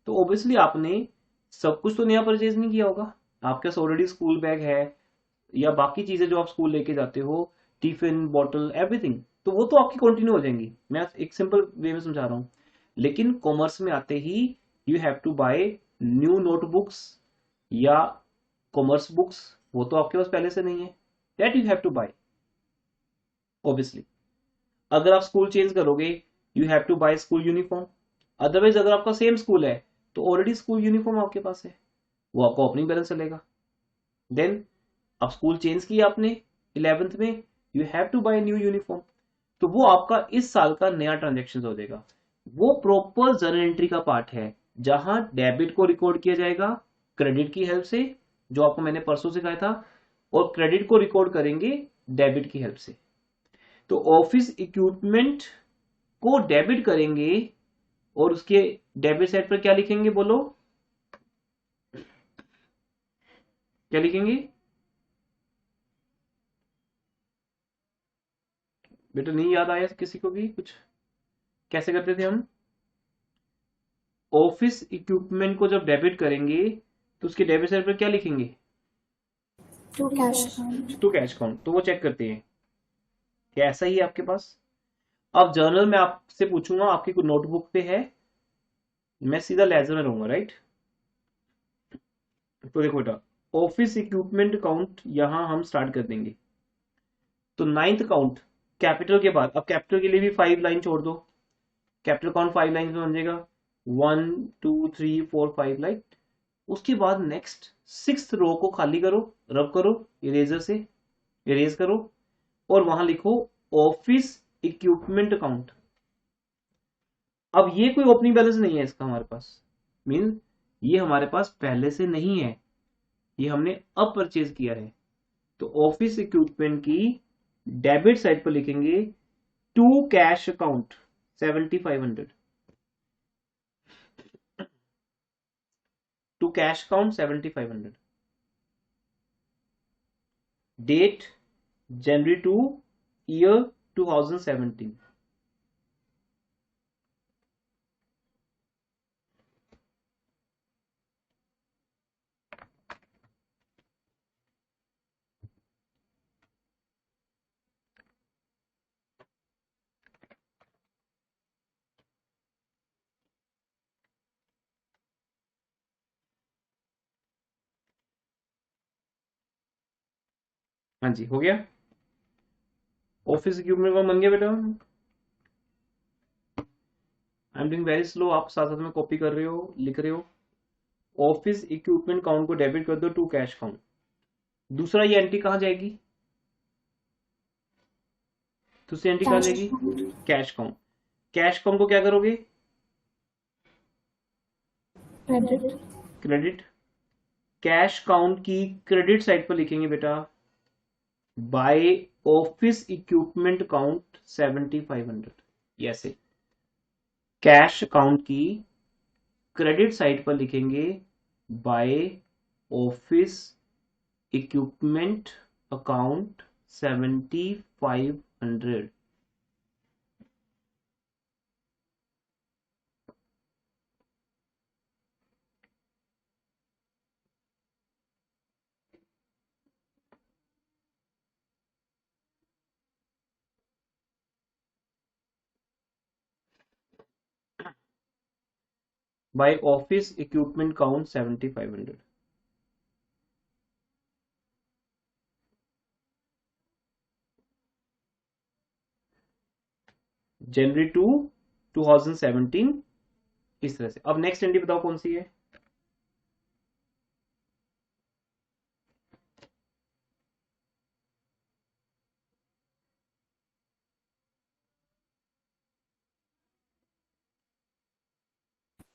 तो ऑब्वियसली आपने सब कुछ तो नया परचेज नहीं किया होगा, आपके पास ऑलरेडी स्कूल बैग है या बाकी चीजें जो आप स्कूल लेके जाते हो, टिफिन, बॉटल, एवरीथिंग, तो वो तो आपकी कंटिन्यू हो जाएंगी। मैं एक सिंपल वे में समझा रहा हूँ। लेकिन कॉमर्स में आते ही you have to buy new notebooks या कॉमर्स बुक्स, वो तो आपके पास पहले से नहीं है, that you have to buy obviously. अगर आप स्कूल चेंज करोगे you have to buy school uniform. Otherwise अगर आपका सेम स्कूल है तो ऑलरेडी स्कूल यूनिफॉर्म आपके पास है, वो आपका ओपनिंग बैलेंस चलेगा। देन अब स्कूल चेंज किया आपने 11th में, you have to buy new uniform, तो वो आपका इस साल का नया ट्रांजेक्शन हो जाएगा। वो प्रॉपर जर्नल एंट्री का पार्ट है जहां डेबिट को रिकॉर्ड किया जाएगा क्रेडिट की हेल्प से, जो आपको मैंने परसों सिखाया था, और क्रेडिट को रिकॉर्ड करेंगे डेबिट की हेल्प से। तो ऑफिस इक्विपमेंट को डेबिट करेंगे और उसके डेबिट साइड पर क्या लिखेंगे? बोलो क्या लिखेंगे बेटा? नहीं याद आया किसी को भी कुछ? कैसे करते थे हम? ऑफिस इक्विपमेंट को जब डेबिट करेंगे तो उसके डेबिट साइड पर क्या लिखेंगे? To cash account. To cash account. तो वो चेक करते हैं क्या ऐसा ही है आपके पास। अब जर्नल में आपसे पूछूंगा, आपकी कोई नोटबुक पे है, मैं सीधा लेजर में रहूंगा, राइट? तो देखो बेटा, ऑफिस इक्विपमेंट अकाउंट यहां हम स्टार्ट कर देंगे। तो 9th अकाउंट कैपिटल के बाद, अब कैपिटल के लिए भी 5 लाइन छोड़ दो, कैपिटल अकाउंट 5 लाइन में बन जाएगा, 1 2 3 4 5 लाइन। उसके बाद नेक्स्ट 6th रो को खाली करो, रब करो इरेजर से, इरेज करो और वहां लिखो ऑफिस इक्विपमेंट अकाउंट। अब ये कोई ओपनिंग बैलेंस नहीं है इसका हमारे पास, मीन ये हमारे पास पहले से नहीं है, ये हमने अब परचेज किया है, तो ऑफिस इक्विपमेंट की डेबिट साइड पर लिखेंगे to cash account 7500, to cash account 7500, date जनवरी 2 ईयर 2017। हाँ जी, हो गया। ऑफिस इक्विपमेंट का बन गया बेटा। I am doing very slow, आप साथ साथ में कॉपी कर रहे हो, लिख रहे हो। ऑफिस इक्विपमेंट काउंट को डेबिट कर दो टू कैश काउंट। दूसरा ये एंट्री कहाँ जाएगी? दूसरी एंट्री कहाँ Cash जाएगी? account. Cash account. Cash account को क्या करोगे? Credit. क्रेडिट। कैश काउंट की क्रेडिट साइड पर लिखेंगे बेटा बाय ऑफिस इक्विपमेंट काउंट 7500। ऐसे कैश अकाउंट की क्रेडिट साइड पर लिखेंगे by office equipment account 7500। By office equipment account 7500। जनवरी 2 2017, इस तरह से। अब नेक्स्ट एंट्री बताओ कौन सी है?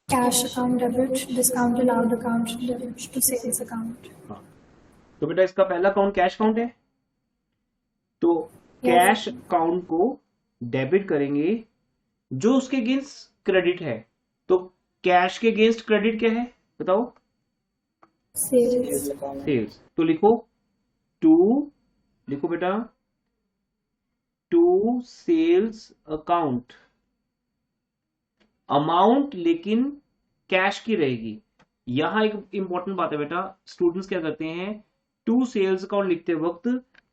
Cash account debit. Discount allowed account debit to sales account. हाँ, तो बेटा इसका पहला अकाउंट कैश अकाउंट है, तो Yes. कैश अकाउंट को डेबिट करेंगे जो उसके अगेंस्ट क्रेडिट है। तो कैश के अगेंस्ट क्रेडिट क्या है बताओ? Sales. Sales account. सेल्स। तो लिखो टू, लिखो बेटा टू सेल्स अकाउंट। अमाउंट लेकिन कैश की रहेगी। यहां एक इंपॉर्टेंट बात है बेटा, स्टूडेंट्स क्या करते हैं, टू सेल्स अकाउंट लिखते वक्त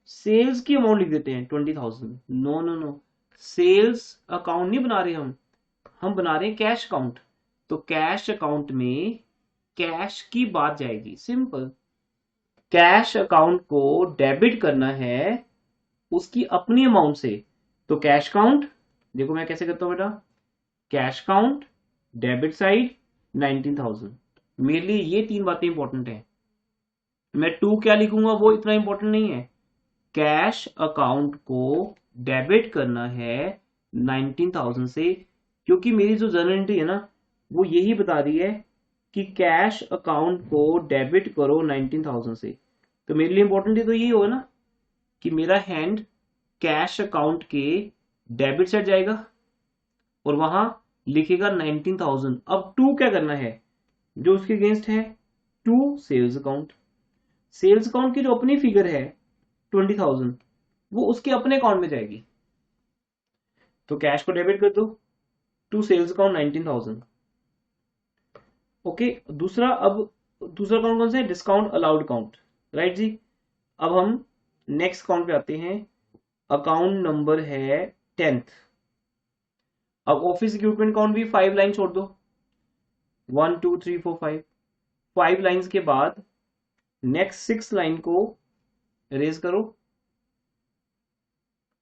सेल्स की अमाउंट लिख देते हैं 20,000। No no no, sales account नहीं बना रहे हम बना रहे हैं कैश अकाउंट। तो कैश अकाउंट में कैश की बात जाएगी, सिंपल। कैश अकाउंट को डेबिट करना है उसकी अपनी अमाउंट से, तो कैश अकाउंट, देखो मैं कैसे करता हूं बेटा, कैश अकाउंट डेबिट साइड 19,000। मेरे लिए ये तीन बातें इंपॉर्टेंट है। मैं टू क्या लिखूंगा वो इतना इंपॉर्टेंट नहीं है। कैश अकाउंट को डेबिट करना है 19,000 से, क्योंकि मेरी जो जर्नल एंट्री है ना वो यही बता रही है कि कैश अकाउंट को डेबिट करो 19,000 से। तो मेरे लिए इंपॉर्टेंट तो यही होगा ना कि मेरा हैंड कैश अकाउंट के डेबिट साइड जाएगा और वहां लिखेगा 19,000। अब टू क्या करना है, जो उसके अगेंस्ट है to sales account. Sales account की जो अपनी फिगर है 20,000 वो उसके अपने अकाउंट में जाएगी। तो कैश को डेबिट कर दो टू सेल्स अकाउंट 19,000। ओके, दूसरा अकाउंट कौन सा है? डिस्काउंट अलाउड अकाउंट, राइट जी। अब हम नेक्स्ट अकाउंट पे आते हैं। अकाउंट नंबर है 10th। अब ऑफिस इक्विपमेंट अकाउंट भी 5 लाइन छोड़ दो, 1 2 3 4 5। 5 लाइन्स के बाद नेक्स्ट 6 लाइन को इरेज करो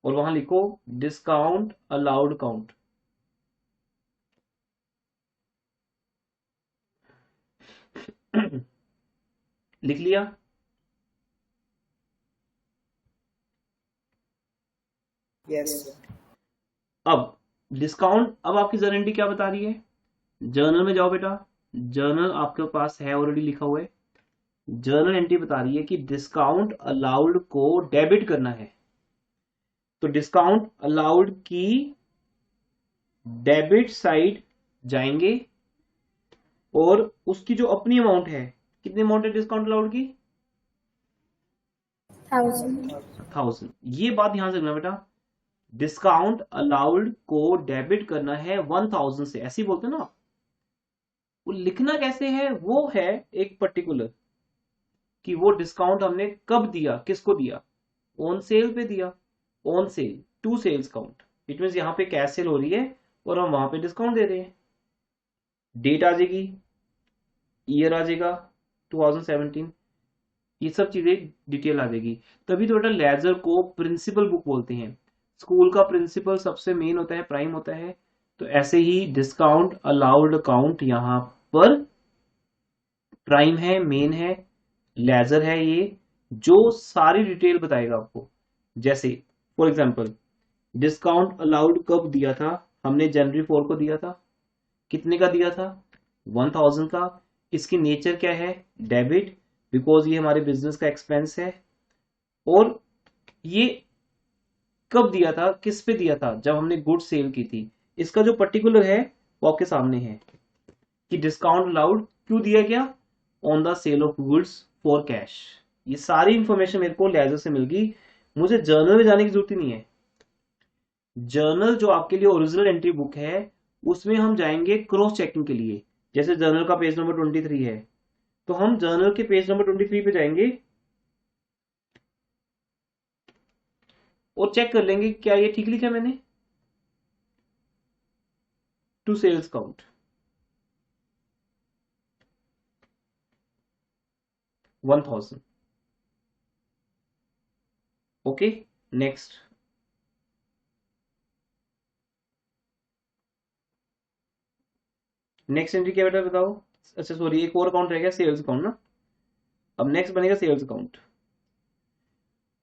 और वहां लिखो डिस्काउंट अलाउड अकाउंट। लिख लिया? Yes, sir. अब डिस्काउंट, अब आपकी गारंटी क्या बता रही है? जर्नल में जाओ बेटा, जर्नल आपके पास है ऑलरेडी लिखा हुआ है। जर्नल एंट्री बता रही है कि डिस्काउंट अलाउड को डेबिट करना है, तो डिस्काउंट अलाउड की डेबिट साइड जाएंगे और उसकी जो अपनी अमाउंट है, कितनी अमाउंट है डिस्काउंट अलाउड की? 1000. 1000. ये बात ध्यान से रखना बेटा, डिस्काउंट अलाउड को डेबिट करना है 1000 से, ऐसे ही बोलते हैं ना। वो लिखना कैसे है, वो है एक पर्टिकुलर कि वो डिस्काउंट हमने कब दिया, किसको दिया, ऑन सेल पे दिया, on sale to sales account. It mean यहाँ पे कैश सेल हो रही है और हम वहां पे डिस्काउंट दे रहे हैं। डेट आ जाएगी, ईयर आ जाएगा 2017, ये सब चीजें डिटेल आ जाएगी। तभी तो बेटा लेजर को प्रिंसिपल बुक बोलते हैं। स्कूल का प्रिंसिपल सबसे मेन होता है, प्राइम होता है, तो ऐसे ही डिस्काउंट अलाउड अकाउंट यहाँ पर प्राइम है, मेन है, लेजर है, ये जो सारी डिटेल बताएगा आपको। जैसे फॉर एग्जांपल डिस्काउंट अलाउड कब दिया था, हमने जनवरी 4 को दिया था, कितने का दिया था, 1000 का। इसकी नेचर क्या है, डेबिट, बिकॉज ये हमारे बिजनेस का एक्सपेंस है। और ये कब दिया था, किस पे दिया था, जब हमने गुड सेल की थी। इसका जो पर्टिकुलर है वो आपके सामने है कि डिस्काउंट अलाउड क्यों दिया गया, on the sale of goods for cash. ये सारी इंफॉर्मेशन मेरे को लेजर से मिल गई, मुझे जर्नल में जाने की जरूरत ही नहीं है। जर्नल जो आपके लिए ओरिजिनल एंट्री बुक है, उसमें हम जाएंगे क्रॉस चेकिंग के लिए। जैसे जर्नल का पेज नंबर 23 है, तो हम जर्नल के पेज नंबर 23 पे जाएंगे और चेक कर लेंगे क्या ये ठीक लिखा है मैंने, to sales account 1000. Okay, next. Next entry क्या बेटा बताओ। अच्छा सॉरी, एक और अकाउंट रह गया, सेल्स अकाउंट ना। अब नेक्स्ट बनेगा सेल्स अकाउंट।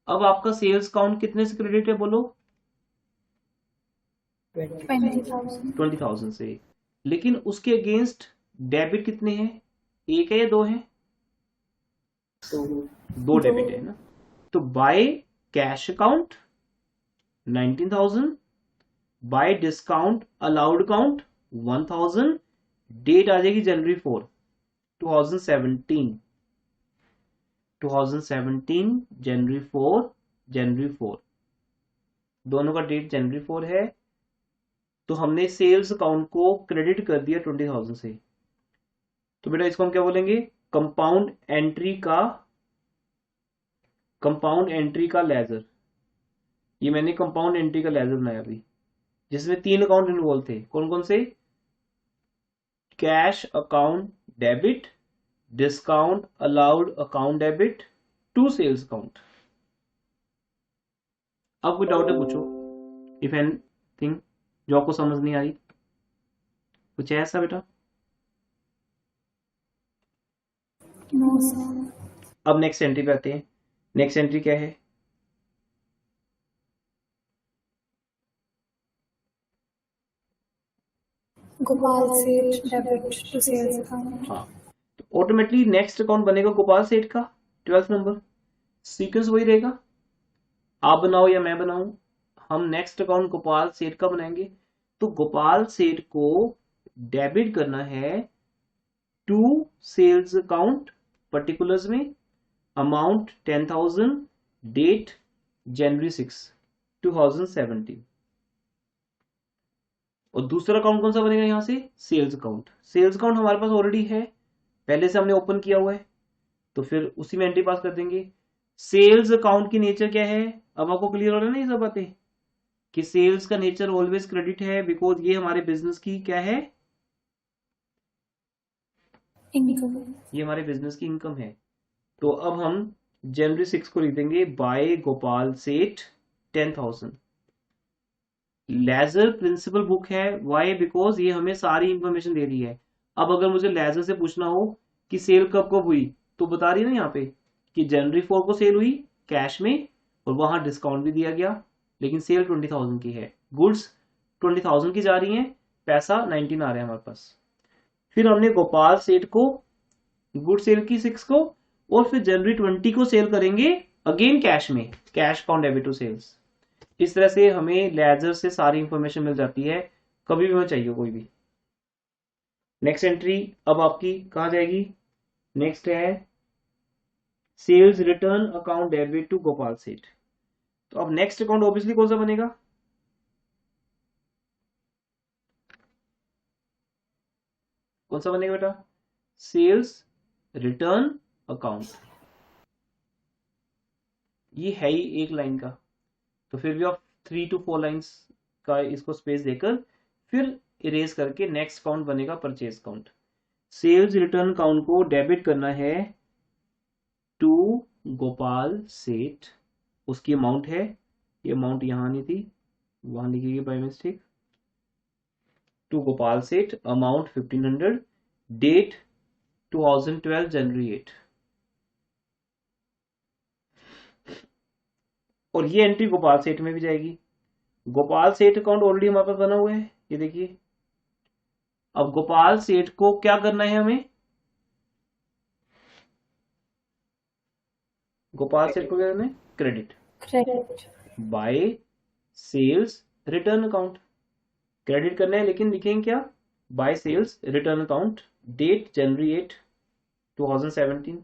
अब आपका सेल्स अकाउंट कितने से क्रेडिट है बोलो, 20,000. 20,000 से। लेकिन उसके अगेंस्ट डेबिट कितने हैं, एक है या दो है, दो डेबिट है ना। तो by cash account 19,000, by discount allowed account 1000, date आ जाएगी जनवरी 4 2017, जनवरी 4, दोनों का डेट जनवरी 4 है। तो हमने सेल्स अकाउंट को क्रेडिट कर दिया 20,000 से। तो बेटा इसको हम क्या बोलेंगे, कंपाउंड एंट्री का लेजर। ये मैंने कंपाउंड एंट्री का लेजर बनाया अभी, जिसमें 3 अकाउंट इन्वॉल्व थे। कौन कौन से, cash account debit, discount allowed account debit, to sales account. अब कोई डाउट है पूछो, इफ एनीथिंग जो आपको समझ नहीं आ रही, कुछ है ऐसा बेटा। No, sir. अब नेक्स्ट एंट्री पे आते हैं। नेक्स्ट एंट्री क्या है, Gopal Seth debit to sales account. हाँ, तो ऑटोमेटिकली नेक्स्ट अकाउंट बनेगा गोपाल सेठ का 12th नंबर। सीक्वेंस वही रहेगा, आप बनाओ या मैं बनाऊं, हम नेक्स्ट अकाउंट गोपाल सेठ का बनाएंगे। तो गोपाल सेठ को डेबिट करना है टू सेल्स अकाउंट पर्टिकुलर्स में, अमाउंट 10,000, डेट जनवरी 6 2017। और दूसरा अकाउंट कौन सा बनेगा यहां से, सेल्स अकाउंट। सेल्स अकाउंट हमारे पास ऑलरेडी है, पहले से हमने ओपन किया हुआ है, तो फिर उसी में एंट्री पास कर देंगे। सेल्स अकाउंट की नेचर क्या है, अब आपको क्लियर हो रहा है ना ये सब बातें, कि सेल्स का नेचर ऑलवेज क्रेडिट है, बिकॉज ये हमारे बिजनेस की क्या है, Income. ये हमारे बिजनेस की इनकम है। तो अब हम जनवरी 6 को लिख देंगे बाय गोपाल सेठ 10,000। लेजर प्रिंसिपल बुक है, वाई, बिकॉज ये हमें सारी इंफॉर्मेशन दे रही है। अब अगर मुझे लेजर से पूछना हो कि सेल कब कब हुई, तो बता रही है ना यहाँ पे कि जनवरी 4 को सेल हुई कैश में, और वहां डिस्काउंट भी दिया गया, लेकिन सेल 20,000 की है, गुड्स 20,000 की जा रही है, पैसा 19 आ रहा है हमारे पास। फिर हमने गोपाल सेठ को गुड सेल की 6 को और फिर जनवरी 20 को सेल करेंगे अगेन कैश में, cash account debit to sales. इस तरह से हमें लेजर से सारी इंफॉर्मेशन मिल जाती है, कभी भी हमें चाहिए कोई भी। नेक्स्ट एंट्री अब आपकी कहाँ जाएगी? नेक्स्ट है sales return account debit to Gopal Seth. तो अब नेक्स्ट अकाउंट ऑब्वियसली कौन सा बनेगा? कौन सा बनेगा बेटा? Sales return account. ये है ही एक लाइन का, तो फिर भी आप 3 to 4 लाइंस का इसको स्पेस देकर फिर इरेज करके नेक्स्ट अकाउंट बनेगा purchase account. Sales return account को डेबिट करना है टू गोपाल सेठ। उसकी अमाउंट है, ये अमाउंट यहां नहीं थी, वहां लिखी गई बाय मिस्टेक। टू गोपाल सेठ अमाउंट 1500, डेट 2012 जनवरी 8। और ये एंट्री गोपाल सेठ में भी जाएगी। गोपाल सेठ अकाउंट ऑलरेडी हमारे पास बना हुआ है, ये देखिए। अब गोपाल सेठ को क्या करना है हमें? गोपाल सेठ को क्या करना है? Credit credit, by sales return account. Credit करना है, लेकिन लिखेंगे क्या? By sales return account, date जनवरी 8 2017।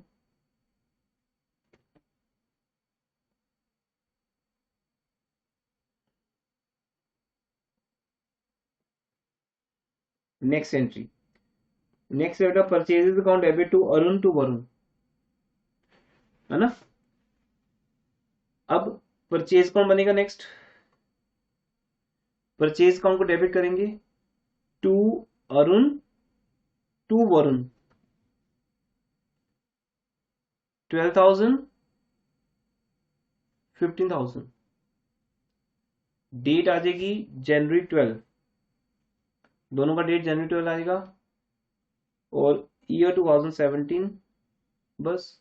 नेक्स्ट एंट्री, नेक्स्ट बेटा purchases account debit to Arun to Varun, है ना। अब परचेज कौन बनेगा? नेक्स्ट परचेज अकाउंट को डेबिट करेंगे to Arun to Varun, 12,000 15,000। Date आ जाएगी जनवरी 12, दोनों का डेट जनवरी 12 आएगा, और ईयर 2017 बस।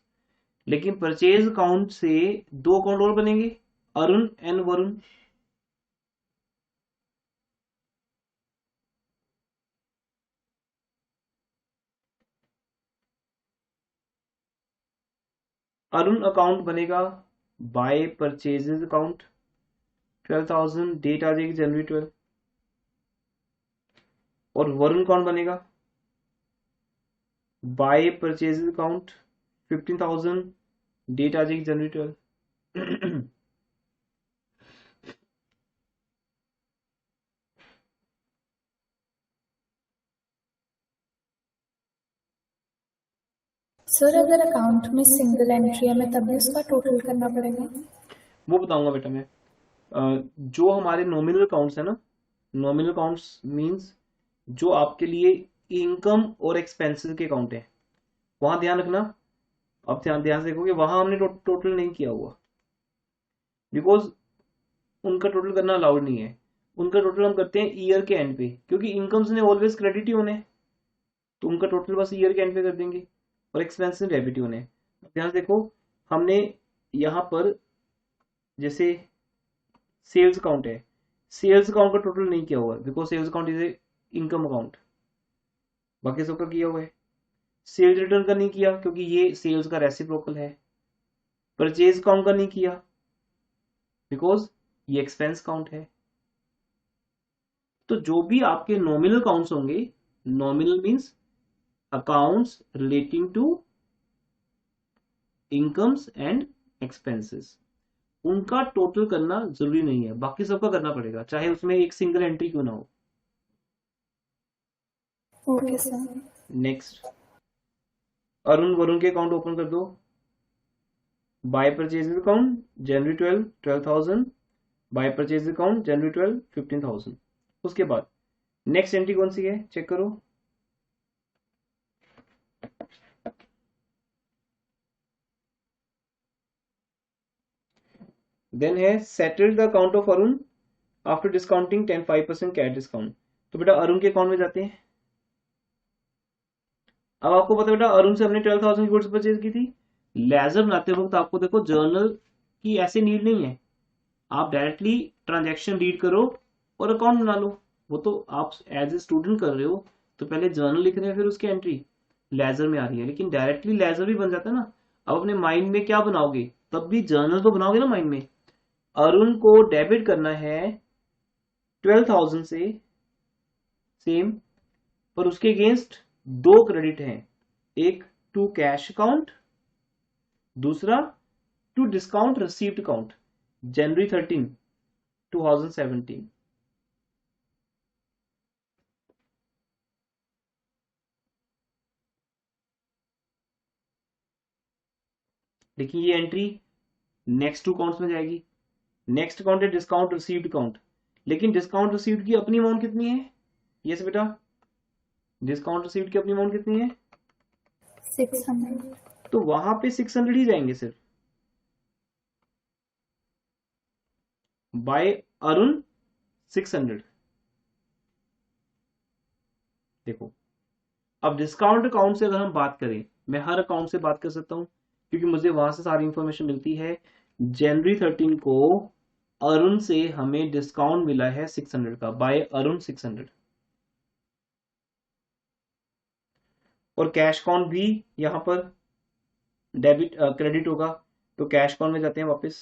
लेकिन परचेज अकाउंट से 2 अकाउंट और बनेंगे, अरुण एंड वरुण। अरुण अकाउंट बनेगा बाय परचेजेस अकाउंट 12,000, डेट आ जाएगी जनवरी 12। और वरुण कौन बनेगा? बाय परचेजेस अकाउंट 15,000, डेट आ जाएगी जनवरी 12। सर अगर अकाउंट में सिंगल एंट्री है, हमें तभी उसका टोटल करना पड़ेगा? वो बताऊंगा बेटा मैं। जो हमारे नॉमिनल अकाउंट्स है ना, नॉमिनल अकाउंट्स मींस जो आपके लिए इनकम और एक्सपेंसेस के अकाउंट है, वहां ध्यान रखना। अब ध्यान से देखोगे, वहां हमने टोटल नहीं किया हुआ, बिकॉज उनका टोटल करना अलाउड नहीं है। उनका टोटल हम करते हैं ईयर के एंड पे, क्योंकि इनकम्स ने ऑलवेज क्रेडिट ही होने, तो उनका टोटल बस ईयर के एंड पे कर देंगे, और एक्सपेंसेस डेबिट ही होने। ध्यान से देखो, हमने यहाँ पर जैसे सेल्स अकाउंट है, सेल्स अकाउंट का टोटल नहीं किया हुआ है, because sales account is a income account. बाकी सबका किया हुआ है। सेल्स रिटर्न का नहीं किया, क्योंकि ये सेल्स का रेसिप्रोकल है। परचेज अकाउंट का नहीं किया, बिकॉज ये एक्सपेंस अकाउंट है। तो जो भी आपके नॉमिनल अकाउंट्स होंगे, nominal means accounts relating to incomes and expenses, उनका टोटल करना जरूरी नहीं है, बाकी सबका करना पड़ेगा, चाहे उसमें एक सिंगल एंट्री क्यों ना हो। Okay sir. Next, Arun Varun के अकाउंट ओपन कर दो। बाय परचेज अकाउंट जनवरी 12 12,000, बाय परचेज अकाउंट जनवरी 12 15,000। उसके बाद नेक्स्ट एंट्री कौन सी है, चेक करो। देन है settle the account of Arun after discounting 5% cash discount. तो बेटा अरुण के अकाउंट में जाते हैं। अब आपको पता है बेटा, अरुण से हमने 12,000 की गुड्स परचेज की थी। लेजर बनाते वक्त आपको देखो जर्नल की ऐसी नीड नहीं है, आप डायरेक्टली ट्रांजैक्शन रीड करो और अकाउंट बना लो। वो तो आप एज ए स्टूडेंट कर रहे हो, तो पहले जर्नल लिख रहे हैं, फिर उसकी एंट्री लेजर में आ रही है। लेकिन डायरेक्टली लेजर भी बन जाता है ना। अब अपने माइंड में क्या बनाओगे, तब भी जर्नल तो बनाओगे ना माइंड में। अरुण को डेबिट करना है 12,000 से, सेम, पर उसके अगेंस्ट 2 क्रेडिट हैं, एक टू कैश अकाउंट, दूसरा टू डिस्काउंट रिसीव्ड अकाउंट, जनवरी 13, 2017। देखिए ये एंट्री नेक्स्ट टू अकाउंट्स में जाएगी। नेक्स्ट अकाउंट है डिस्काउंट रिसीव्ड अकाउंट, लेकिन डिस्काउंट रिसीव्ड की अपनी अमाउंट कितनी है, ये से बेटा डिस्काउंट रिसीव्ड की अपनी अमाउंट कितनी है, 600. तो वहां पे 600 ही जाएंगे सिर्फ। बाय अरुण 600। देखो अब डिस्काउंट अकाउंट से अगर हम बात करें, मैं हर अकाउंट से बात कर सकता हूं क्योंकि मुझे वहां से सारी इंफॉर्मेशन मिलती है। जनवरी 13 को अरुण से हमें डिस्काउंट मिला है 600 का, बाय अरुण 600। और कैश अकाउंट भी यहां पर डेबिट क्रेडिट होगा, तो कैश अकाउंट में जाते हैं वापस।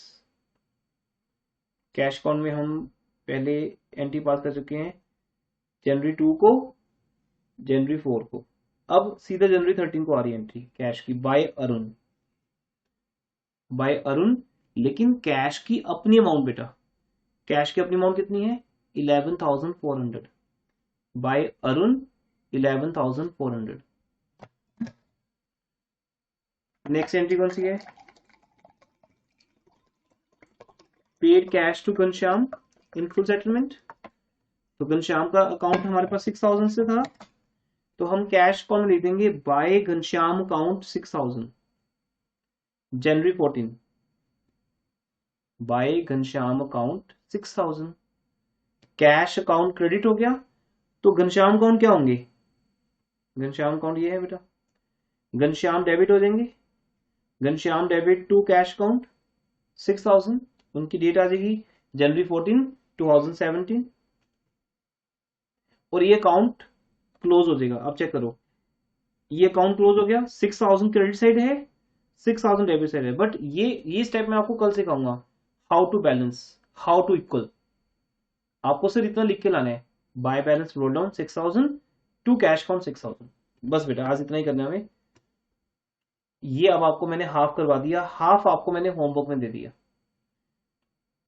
कैश अकाउंट में हम पहले एंट्री पास कर चुके हैं, जनवरी 2 को, जनवरी 4 को। अब सीधा जनवरी 13 को आ रही है एंट्री कैश की, बाय अरुण, बाय अरुण, लेकिन कैश की अपनी अमाउंट बेटा, कैश की अपनी अमाउंट कितनी है 11,400, बाय अरुण 11,400। नेक्स्ट एंट्री कौन सी है, paid cash to Ghanshyam in full settlement. तो घनश्याम का अकाउंट हमारे पास 6,000 से था, तो हम कैश कौन लिख देंगे, बाय घनश्याम अकाउंट 6,000, जनवरी 14, by Ghanshyam account 6,000। Cash account credit हो गया, तो घनश्याम अकाउंट क्या होंगे, घनश्याम अकाउंट ये है बेटा, घनश्याम डेबिट हो जाएंगे, Ghanshyam debit to cash account 6,000, उनकी डेट आ जाएगी जनवरी 14, 2017, और ये अकाउंट क्लोज हो जाएगा। अब चेक करो, ये अकाउंट क्लोज हो गया, 6,000 क्रेडिट साइड है, 6,000 डेबिट साइड है, बट ये स्टेप मैं आपको कल सिखाऊंगा, how to balance, how to equal. आपको सिर्फ इतना लिख के लाना है, by balance roll down 6,000 to cash account 6,000, बस बेटा आज इतना ही करना है हमें। ये अब आपको मैंने हाफ करवा दिया, हाफ आपको मैंने होमवर्क में दे दिया।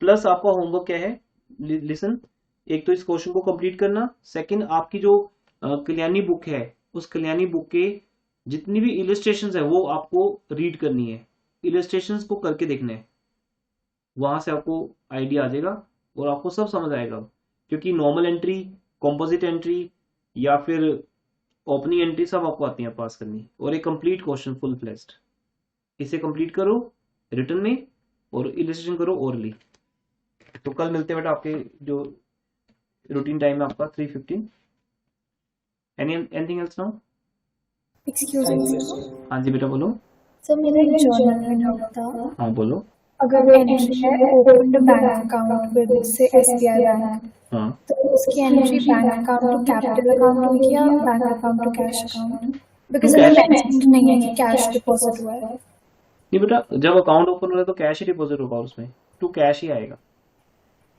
प्लस आपका होमवर्क क्या है, लिसन, एक तो इस क्वेश्चन को कंप्लीट करना, सेकंड आपकी जो कल्याणी बुक है, उस कल्याणी बुक के जितनी भी इलस्ट्रेशंस है वो आपको रीड करनी है, इलस्ट्रेशंस को करके देखना है, वहां से आपको आइडिया आ जाएगा और आपको सब समझ आएगा। क्योंकि नॉर्मल एंट्री, कॉम्पोजिट एंट्री या फिर ओपनिंग एंट्री सब आपको आती है पास करनी, और एक कंप्लीट क्वेश्चन फुल फ्लेश्ड, इसे कंप्लीट करो रिटर्न में और इलस्ट्रेशन करो ओरली। तो कल मिलते हैं बेटा, आपके जो रूटीन टाइम है आपका 3:15। Anything else now? Excuse Thank me, you, sir. sir. हाँ जी बेटा बोलो। सर मेरे जर्नल में नोट था, हाँ बोलो। अगर एंट्री है ओपन बैंक अकाउंट विद से SBI बैंक, हाँ तो उसकी entry bank account to capital account होगी या bank account to cash account, because To हमें cash. मेंशन नहीं है कि कैश डिपॉजिट हुआ है। नहीं बेटा, जब अकाउंट ओपन हो रहा है तो कैश ही डिपॉजिट होगा, उसमें टू कैश ही आएगा।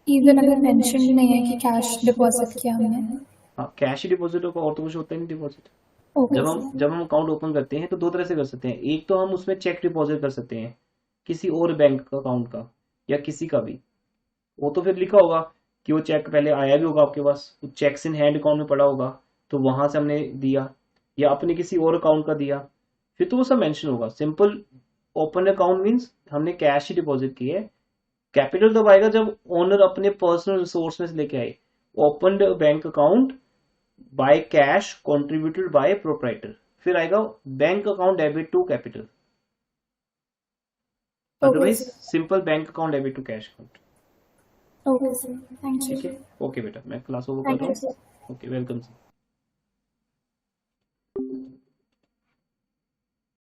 इवन अगर मेंशन नहीं है कि कैश डिपॉजिट किया हमने। हाँ कैश ही डिपॉजिट होगा, और तो कुछ होता ही नहीं डिपॉजिट। ओके जब हम अकाउंट ओपन करते हैं तो दो तरह से कर सकते हैं, एक तो हम उसमें चेक डिपॉजिट कर सकते हैं किसी और बैंक अकाउंट का या किसी का भी, वो तो फिर लिखा होगा कि वो चेक पहले आया भी होगा आपके पास, वो चेक्स इन हैंड अकाउंट में पड़ा होगा, तो वहां से हमने दिया, या अपने किसी और अकाउंट का दिया, फिर तो वो सब मेंशन होगा। सिंपल ओपन अकाउंट मीन्स हमने कैश ही डिपॉजिट की है। कैपिटल तब आएगा जब ओनर अपने पर्सनल रिसोर्स में से लेके आए। Open bank account by cash contributed by proprietor, फिर आएगा bank account debit to capital, otherwise simple bank account debit to cash account. Okay sir, thank ठीक यू। है, ओके बेटा, मैं क्लास ओवर कर थैंक रहा यू हूँ। सर। Okay, welcome sir.